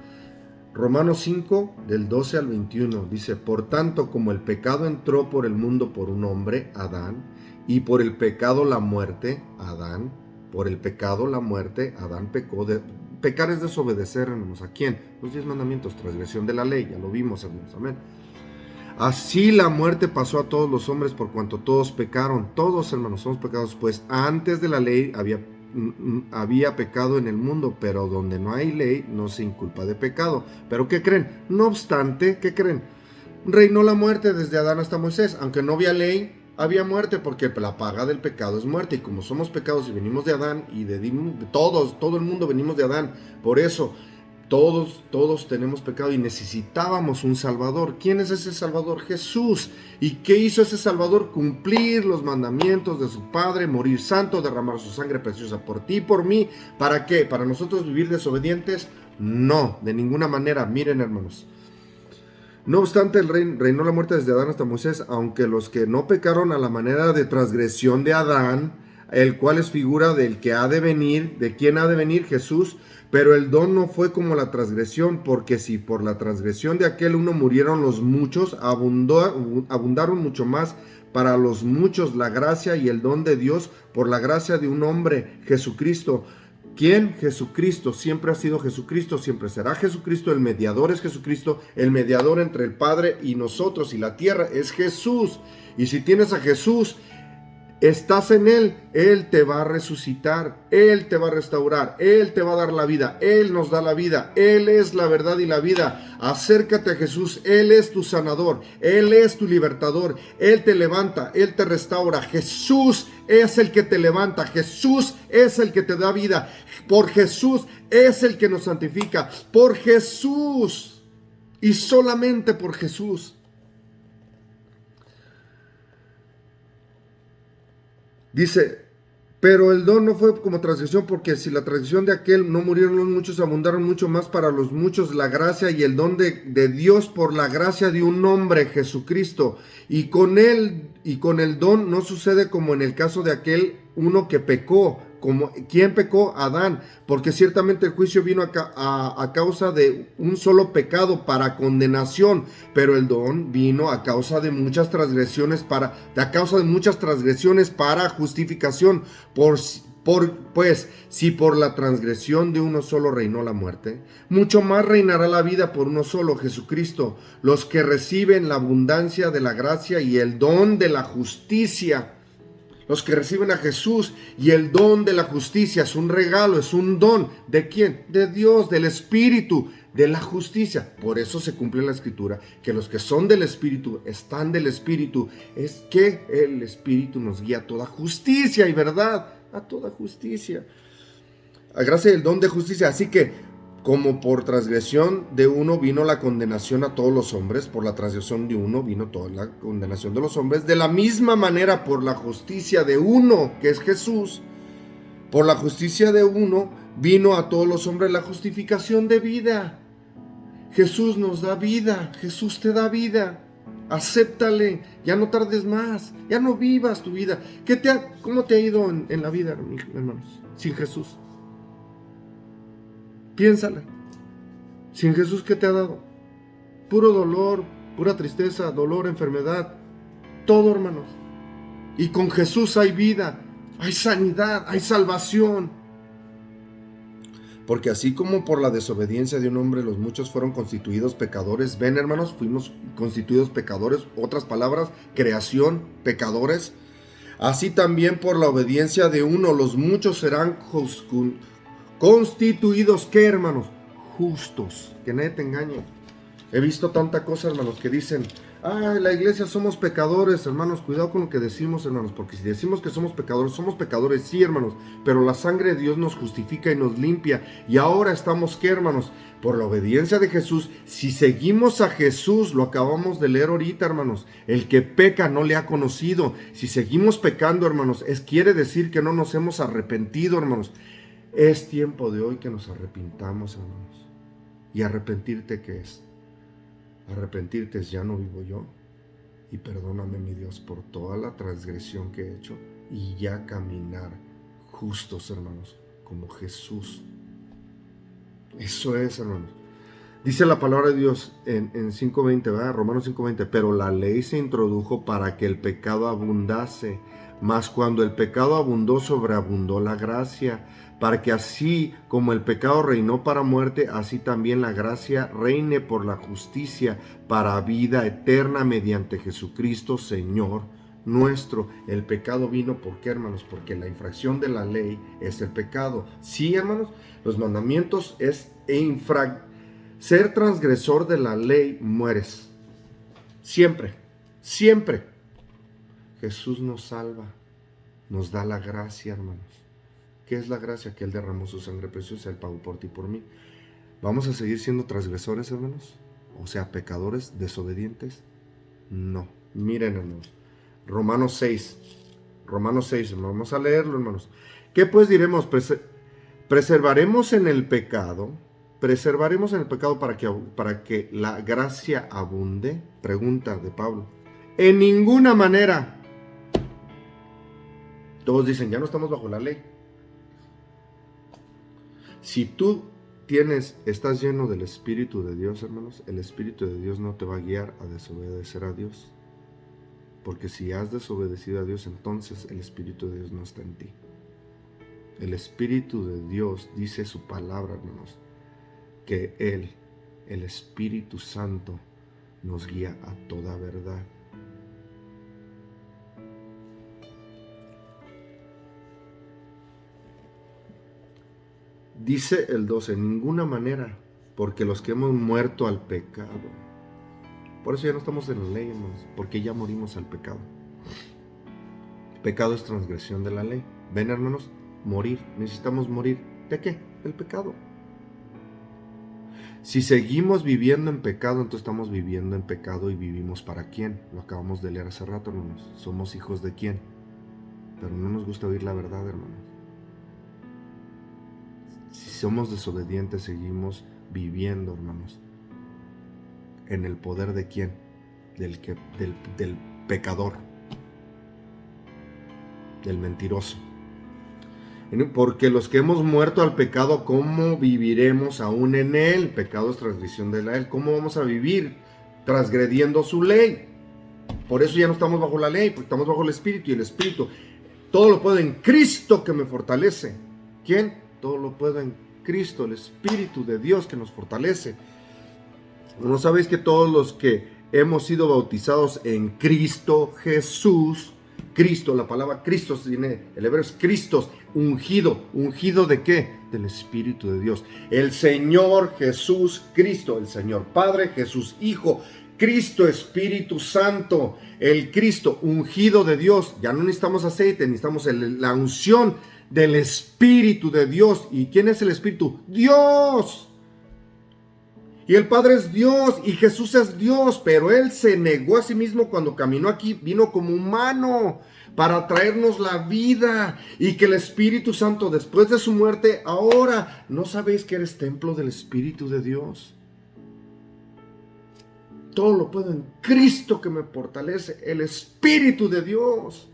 Romanos 5, del 12 al 21, dice: por tanto, como el pecado entró por el mundo por un hombre, Adán, y por el pecado la muerte, Adán, por el pecado la muerte, Adán pecó. Pecar es desobedecer, hermanos, ¿a quién? Los 10 mandamientos, transgresión de la ley, ya lo vimos, hermanos, amén. Así la muerte pasó a todos los hombres por cuanto todos pecaron. Todos, hermanos, somos pecados, pues antes de la ley había pecado en el mundo, pero donde no hay ley no se inculpa de pecado. ¿Pero qué creen? No obstante, ¿qué creen? Reinó la muerte desde Adán hasta Moisés. Aunque no había ley, había muerte, porque la paga del pecado es muerte. Y como somos pecados y venimos de Adán, y todo el mundo venimos de Adán, por eso todos tenemos pecado y necesitábamos un Salvador. ¿Quién es ese Salvador? Jesús. ¿Y qué hizo ese Salvador? Cumplir los mandamientos de su Padre, morir santo, derramar su sangre preciosa por ti y por mí. ¿Para qué? ¿Para nosotros vivir desobedientes? No, de ninguna manera. Miren, hermanos. No obstante, reinó la muerte desde Adán hasta Moisés, aunque los que no pecaron a la manera de transgresión de Adán, el cual es figura del que ha de venir, ¿de quién ha de venir? Jesús. Pero el don no fue como la transgresión, porque si por la transgresión de aquel uno murieron los muchos, abundaron mucho más para los muchos la gracia y el don de Dios por la gracia de un hombre, Jesucristo. ¿Quién? Jesucristo. Siempre ha sido Jesucristo, siempre será Jesucristo. El mediador es Jesucristo. El mediador entre el Padre y nosotros y la tierra es Jesús. Y si tienes a Jesús, estás en Él, Él te va a resucitar, Él te va a restaurar, Él te va a dar la vida, Él nos da la vida, Él es la verdad y la vida. Acércate a Jesús, Él es tu sanador, Él es tu libertador, Él te levanta, Él te restaura. Jesús es el que te levanta, Jesús es el que te da vida, por Jesús es el que nos santifica, por Jesús y solamente por Jesús. Dice, pero el don no fue como transgresión, porque si la transgresión de aquel no murieron los muchos, abundaron mucho más para los muchos la gracia y el don de Dios por la gracia de un hombre, Jesucristo. Y con él y con el don no sucede como en el caso de aquel uno que pecó. ¿Quién pecó? Adán, porque ciertamente el juicio vino a causa de un solo pecado para condenación, pero el don vino a causa de muchas transgresiones para justificación. Pues si por la transgresión de uno solo reinó la muerte, mucho más reinará la vida por uno solo, Jesucristo, los que reciben la abundancia de la gracia y el don de la justicia. Los que reciben a Jesús y el don de la justicia es un regalo, es un don. ¿De quién? De Dios, del Espíritu, de la justicia. Por eso se cumple la Escritura, que los que son del Espíritu, están del Espíritu. Es que el Espíritu nos guía a toda justicia y verdad, a toda justicia. A gracia del don de justicia. Así que, como por transgresión de uno vino la condenación a todos los hombres, por la transgresión de uno vino toda la condenación de los hombres, de la misma manera por la justicia de uno, que es Jesús, por la justicia de uno vino a todos los hombres la justificación de vida. Jesús nos da vida, Jesús te da vida. Acéptale, ya no tardes más, ya no vivas tu vida. ¿Cómo te ha ido en la vida, hermanos, sin Jesús? Piénsala. Sin Jesús, ¿qué te ha dado? Puro dolor, pura tristeza, dolor, enfermedad. Todo, hermanos. Y con Jesús hay vida, hay sanidad, hay salvación. Porque así como por la desobediencia de un hombre los muchos fueron constituidos pecadores. Ven, hermanos, fuimos constituidos pecadores. Otras palabras, creación, pecadores. Así también por la obediencia de uno los muchos serán constituidos, ¿qué, hermanos? Justos. Que nadie te engañe. He visto tanta cosa, hermanos, que dicen, la iglesia somos pecadores, hermanos. Cuidado con lo que decimos, hermanos, porque si decimos que somos pecadores, sí, hermanos, pero la sangre de Dios nos justifica y nos limpia. Y ahora estamos, ¿qué, hermanos? Por la obediencia de Jesús. Si seguimos a Jesús, lo acabamos de leer ahorita, hermanos, el que peca no le ha conocido. Si seguimos pecando, hermanos, quiere decir que no nos hemos arrepentido, hermanos. Es tiempo de hoy que nos arrepintamos, hermanos. ¿Y arrepentirte qué es? Arrepentirte es: ya no vivo yo, y perdóname, mi Dios, por toda la transgresión que he hecho, y ya caminar justos, hermanos, como Jesús. Eso es, hermanos. Dice la palabra de Dios en 5:20, ¿verdad? Romanos 5:20, pero la ley se introdujo para que el pecado abundase, mas cuando el pecado abundó, sobreabundó la gracia, para que así como el pecado reinó para muerte, así también la gracia reine por la justicia para vida eterna mediante Jesucristo, Señor nuestro. El pecado vino, ¿por qué, hermanos? Porque la infracción de la ley es el pecado. Sí, hermanos, los mandamientos es ser transgresor de la ley, mueres. Siempre, siempre. Jesús nos salva, nos da la gracia, hermanos. ¿Qué es la gracia? Que Él derramó su sangre preciosa, Él pagó por ti y por mí. ¿Vamos a seguir siendo transgresores, hermanos? O sea, pecadores, desobedientes. No. Miren, hermanos. Romanos 6, vamos a leerlo, hermanos. ¿Qué pues diremos? Preservaremos en el pecado para que la gracia abunde. Pregunta de Pablo. En ninguna manera. Todos dicen, ya no estamos bajo la ley. Si tú estás lleno del Espíritu de Dios, hermanos, el Espíritu de Dios no te va a guiar a desobedecer a Dios. Porque si has desobedecido a Dios, entonces el Espíritu de Dios no está en ti. El Espíritu de Dios dice su palabra, hermanos, que Él, el Espíritu Santo, nos guía a toda verdad. Dice el 12, en ninguna manera, porque los que hemos muerto al pecado. Por eso ya no estamos en la ley, hermanos, porque ya morimos al pecado. Pecado es transgresión de la ley. Ven, hermanos, morir. Necesitamos morir. ¿De qué? Del pecado. Si seguimos viviendo en pecado, entonces estamos viviendo en pecado y vivimos para quién. Lo acabamos de leer hace rato, hermanos. Somos hijos de quién. Pero no nos gusta oír la verdad, hermanos. Si somos desobedientes, seguimos viviendo, hermanos, en el poder de quién, del pecador, del mentiroso. Porque los que hemos muerto al pecado, ¿cómo viviremos aún en él? Pecado es transgresión de la ley. ¿Cómo vamos a vivir transgrediendo su ley? Por eso ya no estamos bajo la ley, porque estamos bajo el Espíritu, y el Espíritu todo lo puedo en Cristo que me fortalece. ¿Quién? Todo lo puedo en Cristo, el Espíritu de Dios que nos fortalece. ¿No sabéis que todos los que hemos sido bautizados en Cristo Jesús, Cristo, la palabra Cristo, el hebreo es Cristos, ungido ¿de qué? Del Espíritu de Dios. El Señor Jesús Cristo, el Señor Padre, Jesús Hijo, Cristo Espíritu Santo, el Cristo ungido de Dios. Ya no necesitamos aceite, necesitamos la unción del Espíritu de Dios. ¿Y quién es el Espíritu? Dios. Y el Padre es Dios y Jesús es Dios, pero Él se negó a sí mismo cuando caminó aquí, vino como humano para traernos la vida, y que el Espíritu Santo, después de su muerte, ahora, ¿no sabéis que eres templo del Espíritu de Dios? Todo lo puedo en Cristo que me fortalece, el Espíritu de Dios.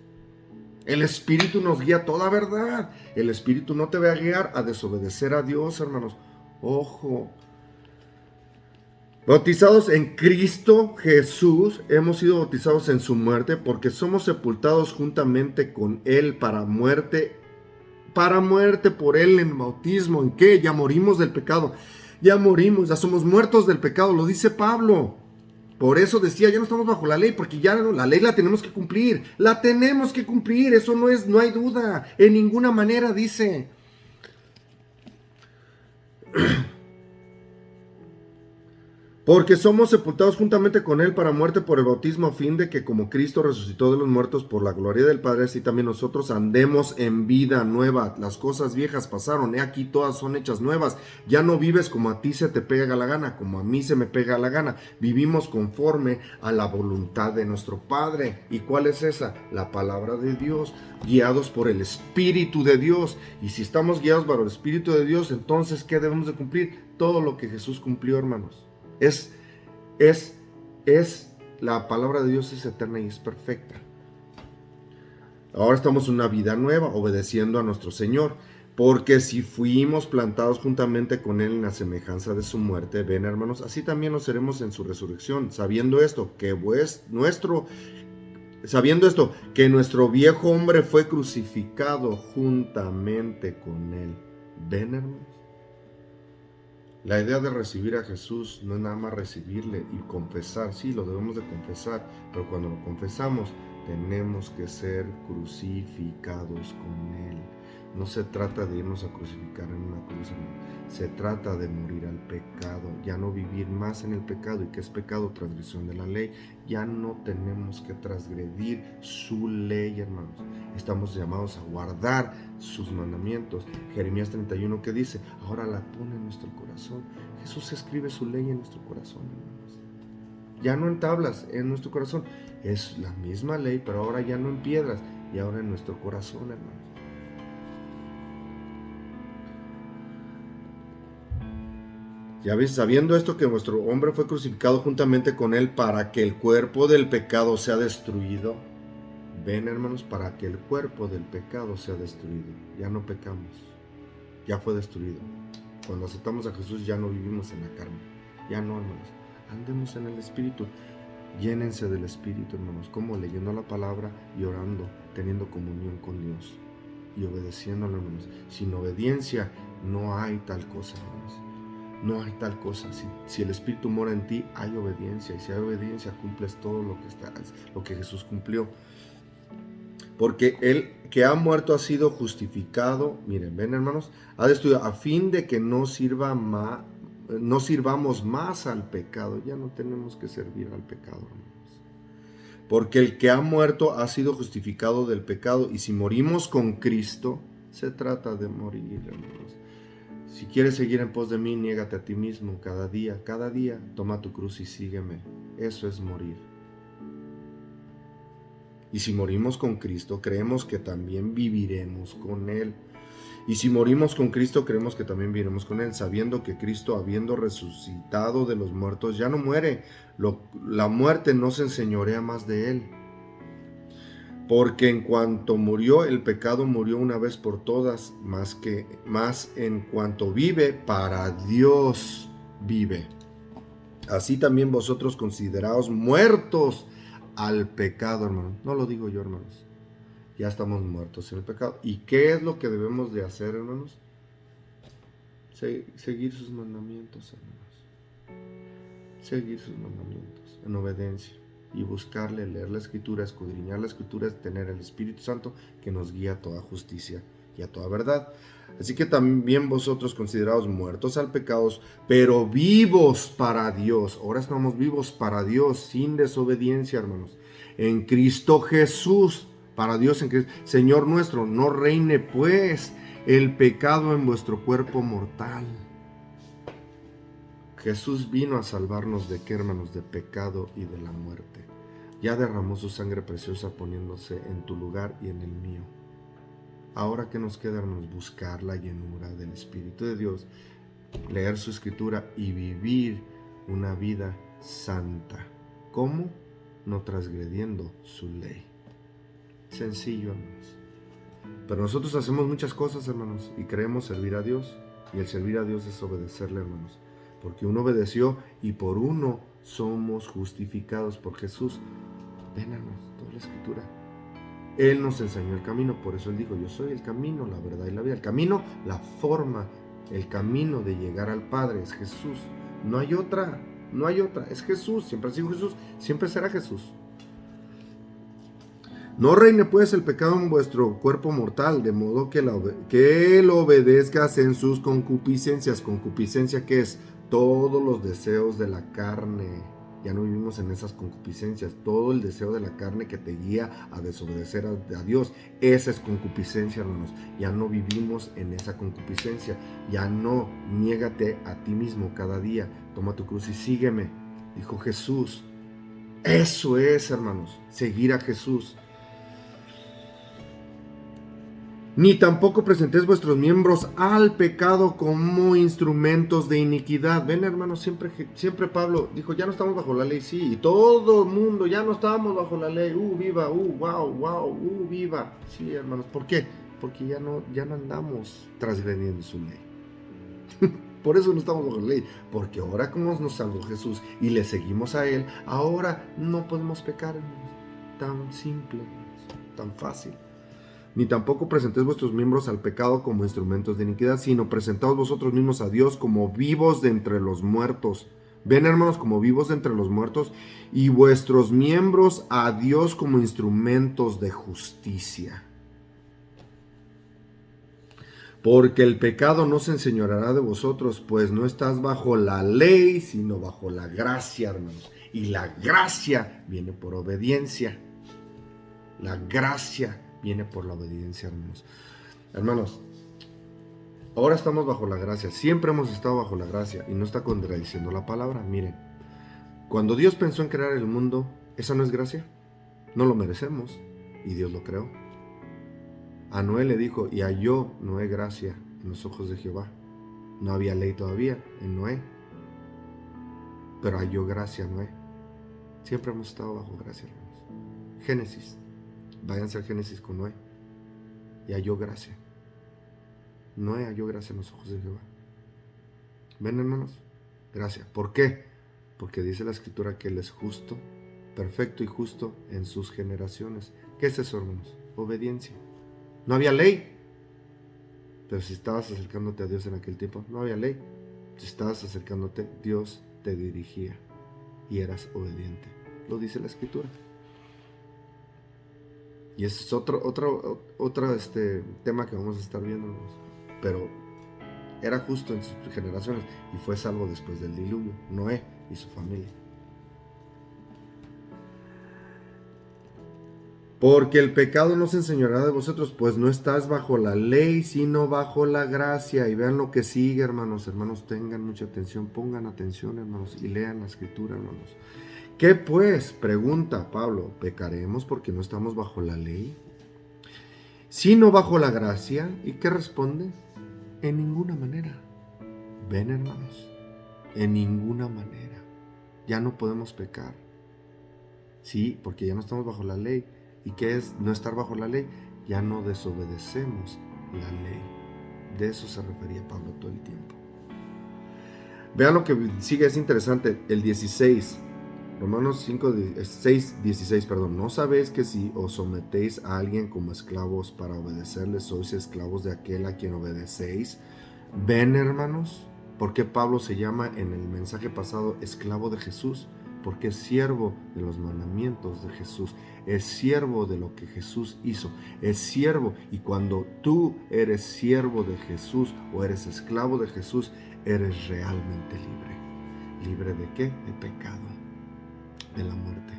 El Espíritu nos guía a toda verdad. El Espíritu no te va a guiar a desobedecer a Dios, hermanos. Ojo. Bautizados en Cristo Jesús, hemos sido bautizados en su muerte, porque somos sepultados juntamente con Él para muerte por Él en el bautismo. ¿En qué? Ya morimos del pecado. Ya morimos, ya somos muertos del pecado, lo dice Pablo. Por eso decía, ya no estamos bajo la ley, porque ya no, la ley la tenemos que cumplir. La tenemos que cumplir, eso no hay duda. En ninguna manera, dice. Porque somos sepultados juntamente con Él para muerte por el bautismo, a fin de que como Cristo resucitó de los muertos por la gloria del Padre, así también nosotros andemos en vida nueva. Las cosas viejas pasaron, he aquí todas son hechas nuevas. Ya no vives como a ti se te pega la gana, como a mí se me pega la gana. Vivimos conforme a la voluntad de nuestro Padre. ¿Y cuál es esa? La palabra de Dios, guiados por el Espíritu de Dios. Y si estamos guiados por el Espíritu de Dios, entonces ¿qué debemos de cumplir? Todo lo que Jesús cumplió, hermanos. La palabra de Dios es eterna y es perfecta. Ahora estamos en una vida nueva, obedeciendo a nuestro Señor. Porque si fuimos plantados juntamente con Él en la semejanza de su muerte, ven hermanos, así también lo seremos en su resurrección, sabiendo esto, que nuestro viejo hombre fue crucificado juntamente con Él. Ven hermanos. La idea de recibir a Jesús no es nada más recibirle y confesar. Sí, lo debemos de confesar, pero cuando lo confesamos tenemos que ser crucificados con Él. No se trata de irnos a crucificar en una cruz, se trata de morir al pecado, ya no vivir más en el pecado. ¿Y qué es pecado? Transgresión de la ley. Ya no tenemos que transgredir su ley, hermanos. Estamos llamados a guardar sus mandamientos. Jeremías 31 que dice, ahora la pone en nuestro corazón. Jesús escribe su ley en nuestro corazón, hermanos. Ya no en tablas, en nuestro corazón. Es la misma ley, pero ahora ya no en piedras, y ahora en nuestro corazón, hermanos. Ya ves, sabiendo esto, que nuestro hombre fue crucificado juntamente con Él para que el cuerpo del pecado sea destruido. Ven, hermanos, para que el cuerpo del pecado sea destruido. Ya no pecamos, ya fue destruido. Cuando aceptamos a Jesús ya no vivimos en la carne. Ya no, hermanos. Andemos en el Espíritu. Llénense del Espíritu, hermanos. Como leyendo la palabra y orando, teniendo comunión con Dios y obedeciéndolo, hermanos. Sin obediencia no hay tal cosa, hermanos. No hay tal cosa. Si el Espíritu mora en ti, hay obediencia. Y si hay obediencia, cumples todo lo que Jesús cumplió. Porque el que ha muerto ha sido justificado. Miren, ven hermanos, ha destruido, a fin de que no sirvamos más al pecado. Ya no tenemos que servir al pecado, hermanos. Porque el que ha muerto ha sido justificado del pecado. Y si morimos con Cristo, se trata de morir, hermanos. Si quieres seguir en pos de mí, niégate a ti mismo cada día, toma tu cruz y sígueme. Eso es morir. Y si morimos con Cristo, creemos que también viviremos con Él. Y si morimos con Cristo, creemos que también viviremos con Él, sabiendo que Cristo, habiendo resucitado de los muertos, ya no muere. La muerte no se enseñorea más de Él. Porque en cuanto murió el pecado, murió una vez por todas, más en cuanto vive, para Dios vive. Así también vosotros consideraos muertos al pecado, hermanos. No lo digo yo, hermanos. Ya estamos muertos en el pecado. ¿Y qué es lo que debemos de hacer, hermanos? Seguir sus mandamientos, hermanos. Seguir sus mandamientos en obediencia. Y buscarle, leer la Escritura, escudriñar la Escritura, tener el Espíritu Santo que nos guía a toda justicia y a toda verdad. Así que también vosotros consideraos muertos al pecado, pero vivos para Dios. Ahora estamos vivos para Dios, sin desobediencia, hermanos. En Cristo Jesús, para Dios en Cristo. Señor nuestro, no reine pues el pecado en vuestro cuerpo mortal. Jesús vino a salvarnos de qué, hermanos, de pecado y de la muerte. Ya derramó su sangre preciosa poniéndose en tu lugar y en el mío. Ahora, ¿qué nos queda, hermanos? Buscar la llenura del Espíritu de Dios, leer su Escritura y vivir una vida santa. ¿Cómo? No transgrediendo su ley. Sencillo, hermanos. Pero nosotros hacemos muchas cosas, hermanos, y creemos servir a Dios. Y el servir a Dios es obedecerle, hermanos. Porque uno obedeció y por uno somos justificados por Jesús. Ven, hermanos, toda la Escritura. Él nos enseñó el camino, por eso Él dijo, yo soy el camino, la verdad y la vida. El camino, la forma, el camino de llegar al Padre es Jesús. No hay otra, es Jesús. Siempre ha sido Jesús, siempre será Jesús. No reine pues el pecado en vuestro cuerpo mortal, de modo que lo obedezcas en sus concupiscencias. ¿Concupiscencia qué es? todos los deseos de la carne. Ya no vivimos en esas concupiscencias. Todo el deseo de la carne que te guía a desobedecer a Dios, esa es concupiscencia, hermanos. Ya no vivimos en esa concupiscencia. Ya no, niégate a ti mismo cada día. Toma tu cruz y sígueme, dijo Jesús. Eso es, hermanos, seguir a Jesús. Ni tampoco presentéis vuestros miembros al pecado como instrumentos de iniquidad. Ven, hermanos, siempre Pablo dijo, ya no estamos bajo la ley, sí, y todo el mundo, ya no estamos bajo la ley, viva, wow, viva. Sí, hermanos, ¿por qué? Porque ya no andamos transgrediendo su ley. Por eso no estamos bajo la ley, porque ahora como nos salvó Jesús y le seguimos a Él, ahora no podemos pecar, hermanos. Tan simple, hermanos, tan fácil. Ni tampoco presentéis vuestros miembros al pecado como instrumentos de iniquidad, sino presentaos vosotros mismos a Dios como vivos de entre los muertos. Ven, hermanos, como vivos de entre los muertos, y vuestros miembros a Dios como instrumentos de justicia. Porque el pecado no se enseñoreará de vosotros, pues no estás bajo la ley, sino bajo la gracia, hermanos. Y la gracia viene por obediencia. La gracia viene por la obediencia, hermanos. Hermanos, ahora estamos bajo la gracia. Siempre hemos estado bajo la gracia y no está contradiciendo la palabra. Miren, cuando Dios pensó en crear el mundo, ¿esa no es gracia? No lo merecemos y Dios lo creó. A Noé le dijo, y halló Noé gracia en los ojos de Jehová. No había ley todavía en Noé, pero halló gracia Noé. Siempre hemos estado bajo gracia, hermanos. Génesis. Váyanse al Génesis con Noé. Y halló gracia. Noé halló gracia en los ojos de Jehová. ¿Ven, hermanos? Gracia. ¿Por qué? Porque dice la Escritura que Él es justo, perfecto y justo en sus generaciones. ¿Qué es eso, hermanos? Obediencia. No había ley. Pero si estabas acercándote a Dios en aquel tiempo, no había ley. Si estabas acercándote, Dios te dirigía y eras obediente. Lo dice la Escritura. Y ese es otro tema que vamos a estar viendo, hermanos. Pero era justo en sus generaciones y fue salvo después del diluvio, Noé y su familia. Porque el pecado no se enseñoreará de vosotros, pues no estás bajo la ley, sino bajo la gracia. Y vean lo que sigue, hermanos. Hermanos, tengan mucha atención, pongan atención, hermanos, y lean la Escritura, hermanos. ¿Qué pues? Pregunta Pablo. ¿Pecaremos porque no estamos bajo la ley, sino bajo la gracia? ¿Y qué responde? En ninguna manera. Ven, hermanos, en ninguna manera. Ya no podemos pecar. Sí, porque ya no estamos bajo la ley. ¿Y qué es no estar bajo la ley? Ya no desobedecemos la ley. De eso se refería Pablo todo el tiempo. Vean lo que sigue, es interesante. El 16. Romanos 6:16, ¿no sabéis que si os sometéis a alguien como esclavos para obedecerle, sois esclavos de aquel a quien obedecéis? ¿Ven, hermanos? ¿Por qué Pablo se llama en el mensaje pasado esclavo de Jesús? Porque es siervo de los mandamientos de Jesús, es siervo de lo que Jesús hizo, es siervo. Y cuando tú eres siervo de Jesús o eres esclavo de Jesús, eres realmente libre. ¿Libre de qué? De pecado, de la muerte.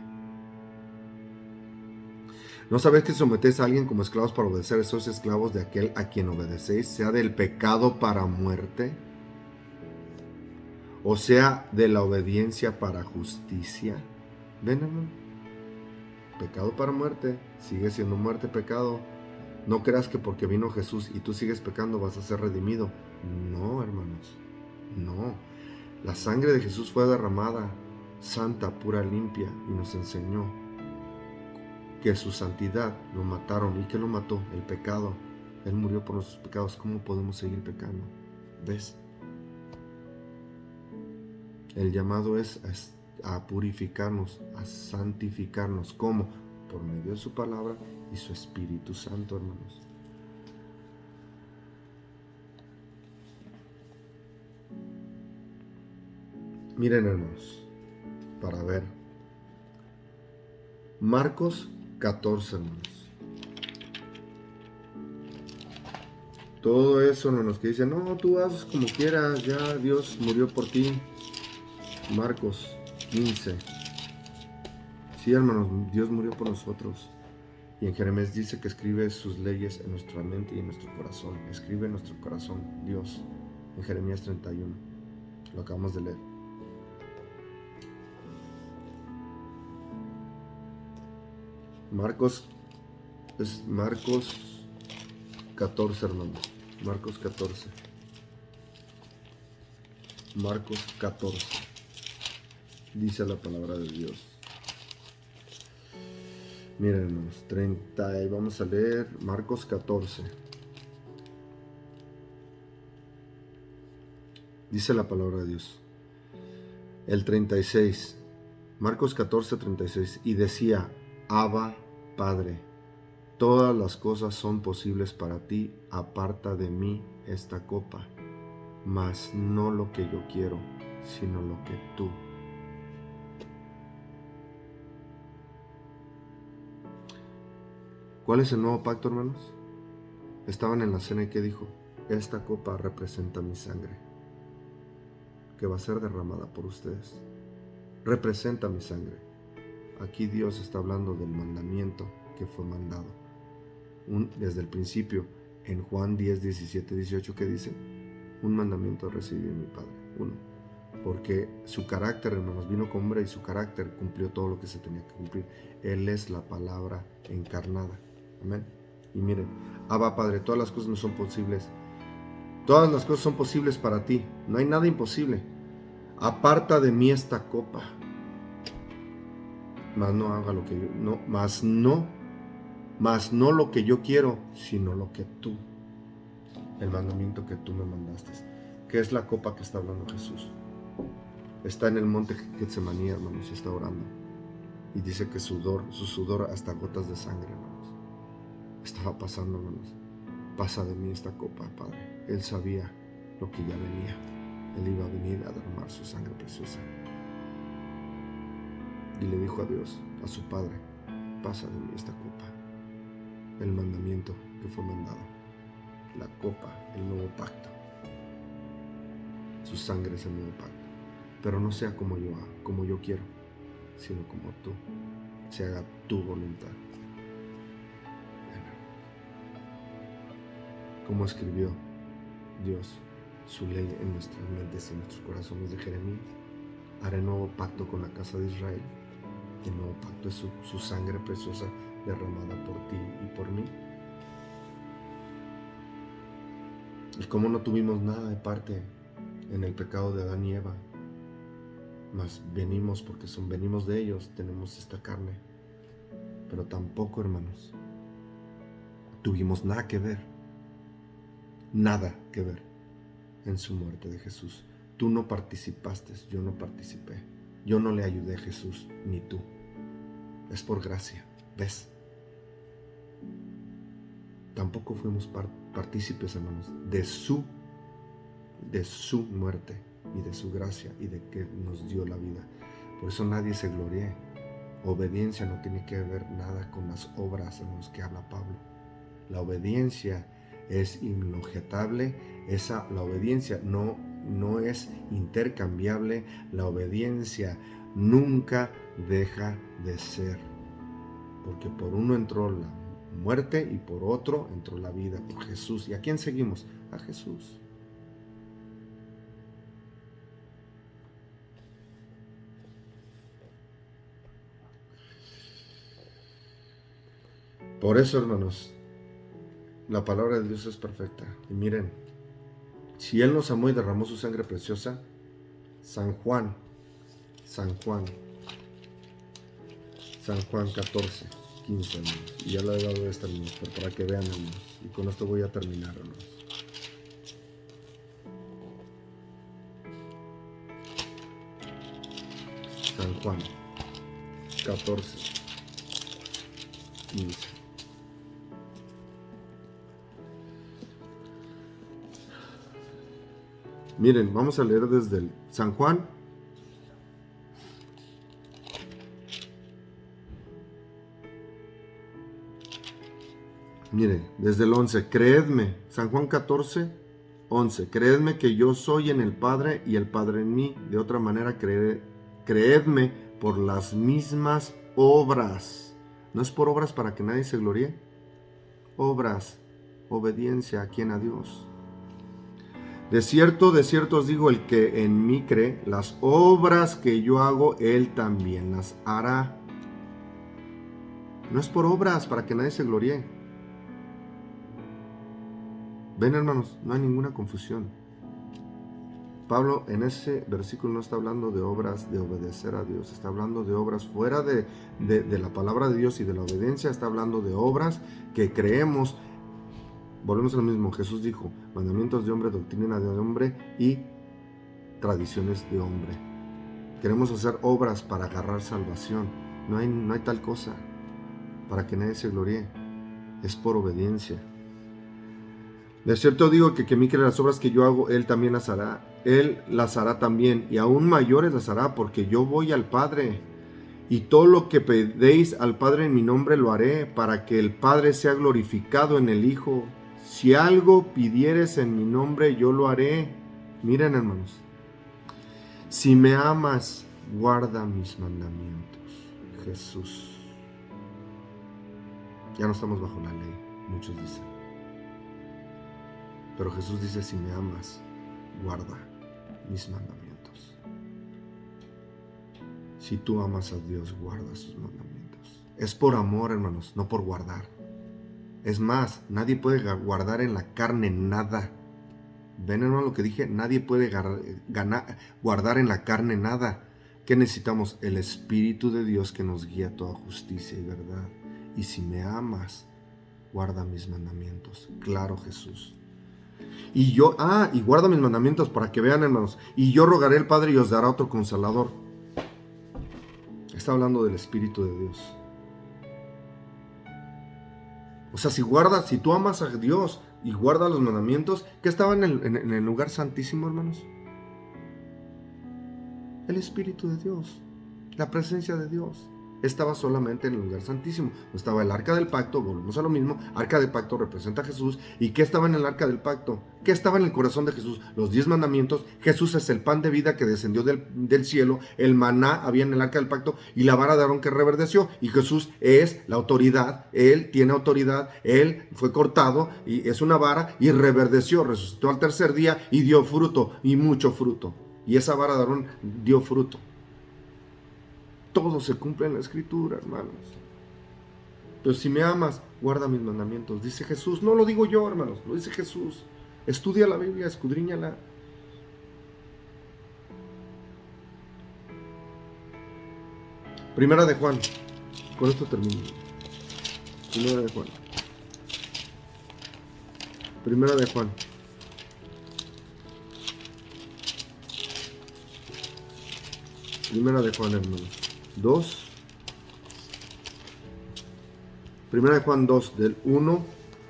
¿No sabéis que sometéis a alguien como esclavos para obedecer? ¿Sois esclavos de aquel a quien obedecéis, sea del pecado para muerte, o sea de la obediencia para justicia? ¿Ven, hermano? Pecado para muerte, sigue siendo muerte, pecado. No creas que porque vino Jesús y tú sigues pecando vas a ser redimido. No, hermanos, no. La sangre de Jesús fue derramada, santa, pura, limpia, y nos enseñó que su santidad lo mataron. ¿Y qué lo mató? El pecado. Él murió por nuestros pecados. ¿Cómo podemos seguir pecando? ¿Ves? El llamado es a purificarnos, a santificarnos. ¿Cómo? Por medio de su palabra y su Espíritu Santo, hermanos. Miren, hermanos, para ver. Marcos 14, hermanos. Todo eso, hermanos, que dicen, no, tú haces como quieras, ya Dios murió por ti. Marcos 15. Sí, hermanos, Dios murió por nosotros. Y en Jeremías dice que escribe sus leyes en nuestra mente y en nuestro corazón. Escribe en nuestro corazón Dios. En Jeremías 31. Lo acabamos de leer. Marcos 14, hermanos. Marcos 14. Marcos 14. Dice la palabra de Dios. Miren, hermanos, 30, y vamos a leer Marcos 14. Dice la palabra de Dios. El 36. Marcos 14, 36. Y decía, Abba, Padre, todas las cosas son posibles para ti, aparta de mí esta copa, mas no lo que yo quiero, sino lo que tú. ¿Cuál es el nuevo pacto, hermanos? Estaban en la cena y ¿qué dijo? Esta copa representa mi sangre, que va a ser derramada por ustedes. Representa mi sangre. Aquí Dios está hablando del mandamiento que fue mandado. Desde el principio, en Juan 10, 17, 18, ¿qué dice? Un mandamiento recibí de mi Padre. Uno. Porque su carácter, hermanos, vino como hombre y su carácter cumplió todo lo que se tenía que cumplir. Él es la palabra encarnada. Amén. Y miren, Abba, Padre, todas las cosas no son posibles. Todas las cosas son posibles para ti. No hay nada imposible. Aparta de mí esta copa. Mas no haga lo que yo, no, mas no lo que yo quiero, sino lo que tú, el mandamiento que tú me mandaste. ¿Qué es la copa que está hablando Jesús? Está en el monte Getsemaní, hermanos, y está orando. Y dice que su sudor hasta gotas de sangre, hermanos. Estaba pasando, hermanos. Pasa de mí esta copa, Padre. Él sabía lo que ya venía. Él iba a venir a derramar su sangre preciosa. Y le dijo a Dios, a su Padre, pasa de mí esta copa. El mandamiento que fue mandado. La copa, el nuevo pacto. Su sangre es el nuevo pacto. Pero no sea como yo quiero, sino como tú. Se haga tu voluntad. Como escribió Dios su ley en nuestras mentes y en nuestros corazones de Jeremías. Haré nuevo pacto con la casa de Israel. El nuevo pacto es su sangre preciosa derramada por ti y por mí. Y como no tuvimos nada de parte en el pecado de Adán y Eva, mas venimos porque venimos de ellos, tenemos esta carne. Pero tampoco, hermanos, tuvimos nada que ver en su muerte de Jesús. Tú no participaste, yo no participé. Yo no le ayudé a Jesús, ni tú. Es por gracia, ¿ves? Tampoco fuimos partícipes, hermanos, de su muerte y de su gracia y de que nos dio la vida. Por eso nadie se gloríe. Obediencia no tiene que ver nada con las obras en las que habla Pablo. La obediencia es inobjetable. La obediencia no es intercambiable. La obediencia nunca deja de ser. Porque por uno entró la muerte y por otro entró la vida, por Jesús. ¿Y a quién seguimos? A Jesús. Por eso, hermanos, la palabra de Dios es perfecta. Y miren, si Él nos amó y derramó su sangre preciosa, San Juan 14, 15, hermanos. Y ya lo he dado esta, hermanos, pero para que vean, hermanos. Y con esto voy a terminar, hermanos. San Juan 14, 15. Miren, vamos a leer desde el San Juan. Mire, desde el 11, creedme, San Juan 14, 11, creedme que yo soy en el Padre y el Padre en mí. De otra manera, creedme por las mismas obras. No es por obras para que nadie se gloríe. Obras, obediencia a quien, a Dios. De cierto os digo, el que en mí cree, las obras que yo hago, él también las hará. No es por obras para que nadie se gloríe. Ven, hermanos, no hay ninguna confusión. Pablo en ese versículo no está hablando de obras de obedecer a Dios, está hablando de obras fuera de la palabra de Dios y de la obediencia, está hablando de obras que creemos. Volvemos a lo mismo, Jesús dijo, mandamientos de hombre, doctrina de hombre y tradiciones de hombre. Queremos hacer obras para agarrar salvación. No hay tal cosa, para que nadie se gloríe. Es por obediencia. De cierto digo que a mí cree las obras que yo hago, él también las hará. Él las hará también, y aún mayores las hará, porque yo voy al Padre. Y todo lo que pedéis al Padre en mi nombre lo haré, para que el Padre sea glorificado en el Hijo. Si algo pidieres en mi nombre, yo lo haré. Miren, hermanos. Si me amas, guarda mis mandamientos. Jesús. Ya no estamos bajo la ley, muchos dicen. Pero Jesús dice, si me amas, guarda mis mandamientos. Si tú amas a Dios, guarda sus mandamientos. Es por amor, hermanos, no por guardar. Es más, nadie puede guardar en la carne nada. ¿Ven, hermano, lo que dije? Nadie puede guardar en la carne nada. ¿Qué necesitamos? El Espíritu de Dios que nos guía a toda justicia y verdad. Y si me amas, guarda mis mandamientos. Claro, Jesús. Y guarda mis mandamientos para que vean, hermanos. Y yo rogaré al Padre y os dará otro Consolador. Está hablando del Espíritu de Dios. O sea, si tú amas a Dios y guardas los mandamientos, ¿qué estaba en el lugar santísimo, hermanos? El Espíritu de Dios, la presencia de Dios. Estaba solamente en el lugar santísimo. Estaba el arca del pacto, volvemos a lo mismo. Arca del pacto representa a Jesús. ¿Y qué estaba en el arca del pacto? ¿Qué estaba en el corazón de Jesús? Los 10 mandamientos. Jesús es el pan de vida que descendió del cielo. El maná había en el arca del pacto y la vara de Aarón que reverdeció. Y Jesús es la autoridad. Él tiene autoridad. Él fue cortado y es una vara y reverdeció. Resucitó al tercer día y dio fruto, y mucho fruto. Y esa vara de Aarón dio fruto. Todo se cumple en la Escritura, hermanos. Pero si me amas, guarda mis mandamientos. Dice Jesús. No lo digo yo, hermanos. Lo dice Jesús. Estudia la Biblia, escudriñala. Primera de Juan. Con esto termino. Primera de Juan. Primera de Juan. Primera de Juan, hermanos. 2. Primera de Juan 2, del 1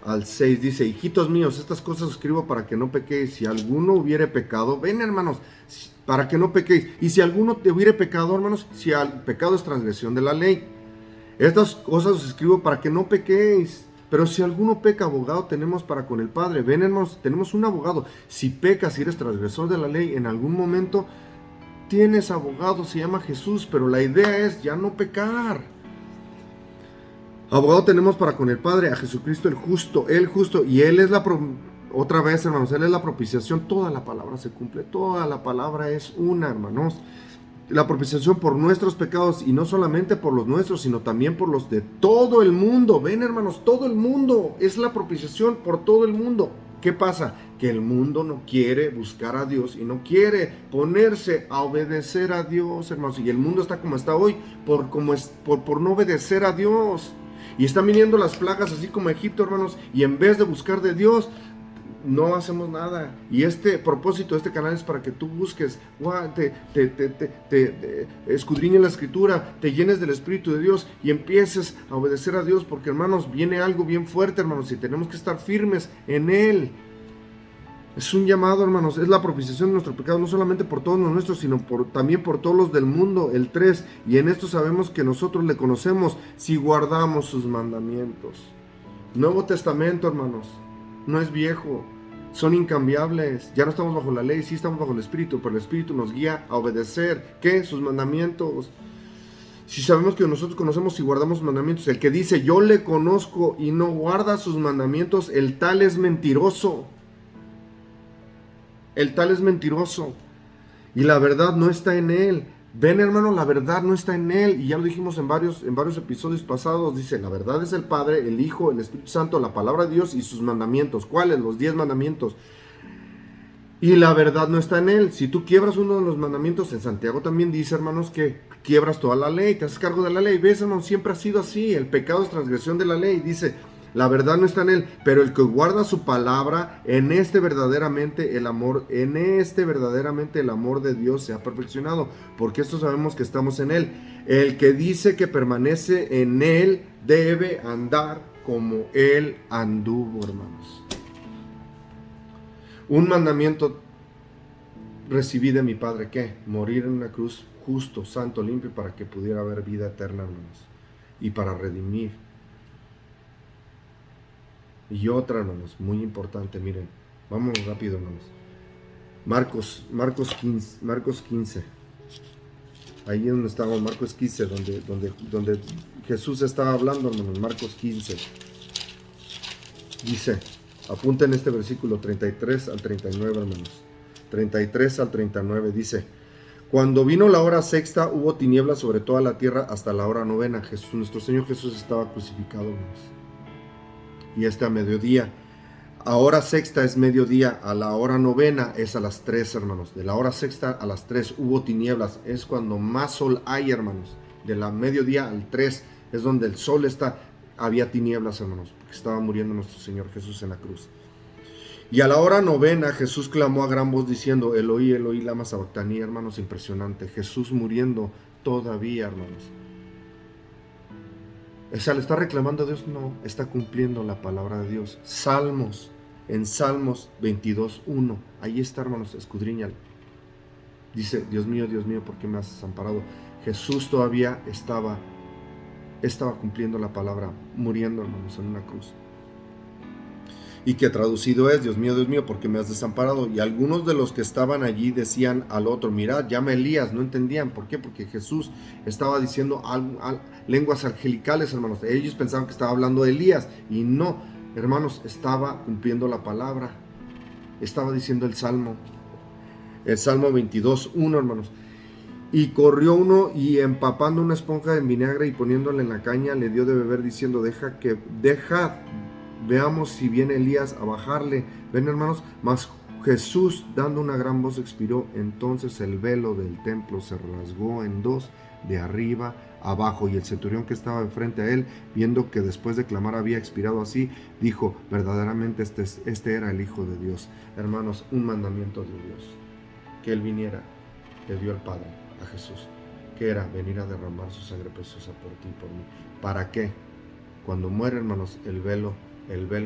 al 6, dice: hijitos míos, estas cosas escribo para que no pequéis. Si alguno hubiere pecado, ven, hermanos, para que no pequéis. Y si alguno te hubiere pecado, hermanos, si el pecado es transgresión de la ley. Estas cosas os escribo para que no pequéis. Pero si alguno peca, abogado tenemos para con el Padre. Ven, hermanos, tenemos un abogado. Si pecas, si eres transgresor de la ley, en algún momento tienes abogado, se llama Jesús, pero la idea es ya no pecar. Abogado tenemos para con el Padre, a Jesucristo el justo, y Él es otra vez, hermanos, Él es la propiciación. Toda la palabra se cumple, toda la palabra es una, hermanos. La propiciación por nuestros pecados, y no solamente por los nuestros, sino también por los de todo el mundo. Ven, hermanos, todo el mundo, es la propiciación por todo el mundo. ¿Qué pasa? Que el mundo no quiere buscar a Dios y no quiere ponerse a obedecer a Dios, hermanos. Y el mundo está como está hoy por no obedecer a Dios. Y están viniendo las plagas así como Egipto, hermanos. Y en vez de buscar de Dios, no hacemos nada. Y este propósito de este canal es para que tú busques, escudriñes la Escritura, te llenes del Espíritu de Dios y empieces a obedecer a Dios, porque, hermanos, viene algo bien fuerte, hermanos, y tenemos que estar firmes en Él. Es un llamado, hermanos, es la propiciación de nuestro pecado, no solamente por todos los nuestros, sino también por todos los del mundo. El 3, y en esto sabemos que nosotros le conocemos si guardamos sus mandamientos. Nuevo Testamento, hermanos, no es viejo. Son incambiables. Ya no estamos bajo la ley, sí estamos bajo el Espíritu, pero el Espíritu nos guía a obedecer. ¿Qué? Sus mandamientos. Si sabemos que nosotros conocemos y guardamos sus mandamientos, el que dice yo le conozco y no guarda sus mandamientos, el tal es mentiroso. El tal es mentiroso. Y la verdad no está en él. Ven, hermano, la verdad no está en él. Y ya lo dijimos en varios episodios pasados. Dice, la verdad es el Padre, el Hijo, el Espíritu Santo, la palabra de Dios y sus mandamientos. ¿Cuáles? Los 10 mandamientos. Y la verdad no está en él. Si tú quiebras uno de los mandamientos, en Santiago también dice, hermanos, que quiebras toda la ley, te haces cargo de la ley. ¿Ves, hermano? Siempre ha sido así. El pecado es transgresión de la ley. Dice, la verdad no está en él, pero el que guarda su palabra, en este verdaderamente el amor de Dios se ha perfeccionado, porque esto sabemos que estamos en él. El que dice que permanece en él debe andar como él anduvo, hermanos. Un mandamiento recibí de mi Padre, ¿qué? Morir en una cruz justo, santo, limpio, para que pudiera haber vida eterna, hermanos, y para redimir. Y otra, hermanos, muy importante, miren, vamos rápido, hermanos. Marcos 15. Ahí donde estamos, Marcos 15, donde Jesús estaba hablando, hermanos, Marcos 15. Dice, apunten este versículo 33 al 39, hermanos. 33 al 39 dice, cuando vino la hora sexta, hubo tinieblas sobre toda la tierra hasta la hora novena. Nuestro Señor Jesús estaba crucificado, hermanos. Y a mediodía. A hora sexta es mediodía, a la hora novena es a las 3, hermanos. De la hora sexta a las 3 hubo tinieblas, es cuando más sol hay, hermanos. De la mediodía al 3 es donde el sol está. Había tinieblas, hermanos, porque estaba muriendo nuestro Señor Jesús en la cruz. Y a la hora novena Jesús clamó a gran voz diciendo, Eloí, Eloí, lama sabactani, hermanos, impresionante. Jesús muriendo todavía, hermanos. O sea, ¿le está reclamando a Dios? No, está cumpliendo la palabra de Dios. En Salmos 22:1, ahí está, hermanos, escudriñalo. Dice, Dios mío, ¿por qué me has desamparado? Jesús todavía estaba cumpliendo la palabra, muriendo, hermanos, en una cruz. Y que traducido es, Dios mío, ¿por qué me has desamparado? Y algunos de los que estaban allí decían al otro, mirad, llama a Elías. No entendían, ¿por qué? Porque Jesús estaba diciendo lenguas angelicales, hermanos. Ellos pensaban que estaba hablando de Elías, y no, hermanos, estaba cumpliendo la palabra. Estaba diciendo el Salmo 22:1, hermanos. Y corrió uno y empapando una esponja en vinagre y poniéndola en la caña, le dio de beber diciendo, dejad, veamos si viene Elías a bajarle. Ven, hermanos, mas Jesús dando una gran voz expiró. Entonces el velo del templo se rasgó en dos, de arriba abajo, y el centurión que estaba enfrente a él, viendo que después de clamar había expirado así, dijo, verdaderamente este era el Hijo de Dios. Hermanos, un mandamiento de Dios, que él viniera, le dio el Padre a Jesús, que era venir a derramar su sangre preciosa por ti y por mí. ¿Para qué? Cuando muere, hermanos, el velo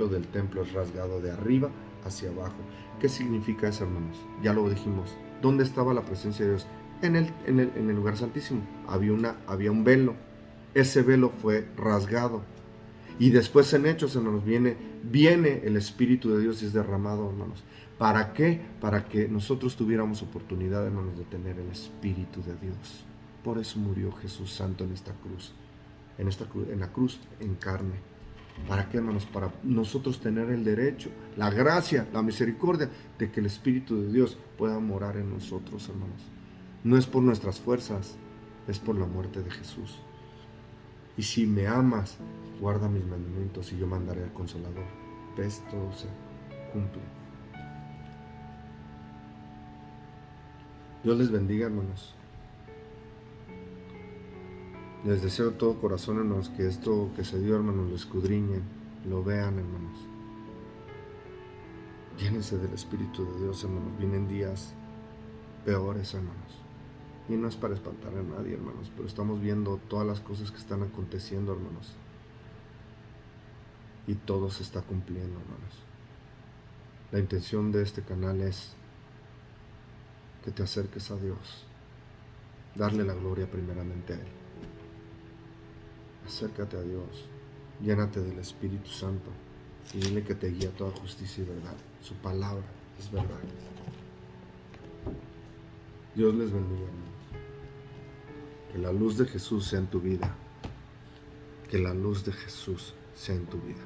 del templo es rasgado de arriba hacia abajo. ¿Qué significa eso, hermanos? Ya lo dijimos. ¿Dónde estaba la presencia de Dios? En el lugar santísimo. Había un velo. Ese velo fue rasgado. Y después en Hechos, hermanos, viene el Espíritu de Dios y es derramado, hermanos. ¿Para qué? Para que nosotros tuviéramos oportunidad, hermanos, de tener el Espíritu de Dios. Por eso murió Jesús Santo en esta cruz. En la cruz, en carne. ¿Para qué, hermanos? Para nosotros tener el derecho, la gracia, la misericordia de que el Espíritu de Dios pueda morar en nosotros, hermanos. No es por nuestras fuerzas, es por la muerte de Jesús. Y si me amas, guarda mis mandamientos y yo mandaré al Consolador. ¿Ves? Todo se cumple. Dios les bendiga, hermanos. Les deseo de todo corazón, hermanos, que esto que se dio, hermanos, lo escudriñen, lo vean, hermanos. Llénense del Espíritu de Dios, hermanos. Vienen días peores, hermanos. Y no es para espantar a nadie, hermanos, pero estamos viendo todas las cosas que están aconteciendo, hermanos. Y todo se está cumpliendo, hermanos. La intención de este canal es que te acerques a Dios. Darle la gloria primeramente a Él. Acércate a Dios. Llénate del Espíritu Santo y dile que te guía a toda justicia y verdad. Su palabra es verdad. Dios les bendiga, hermanos. Que la luz de Jesús sea en tu vida. Que la luz de Jesús sea en tu vida.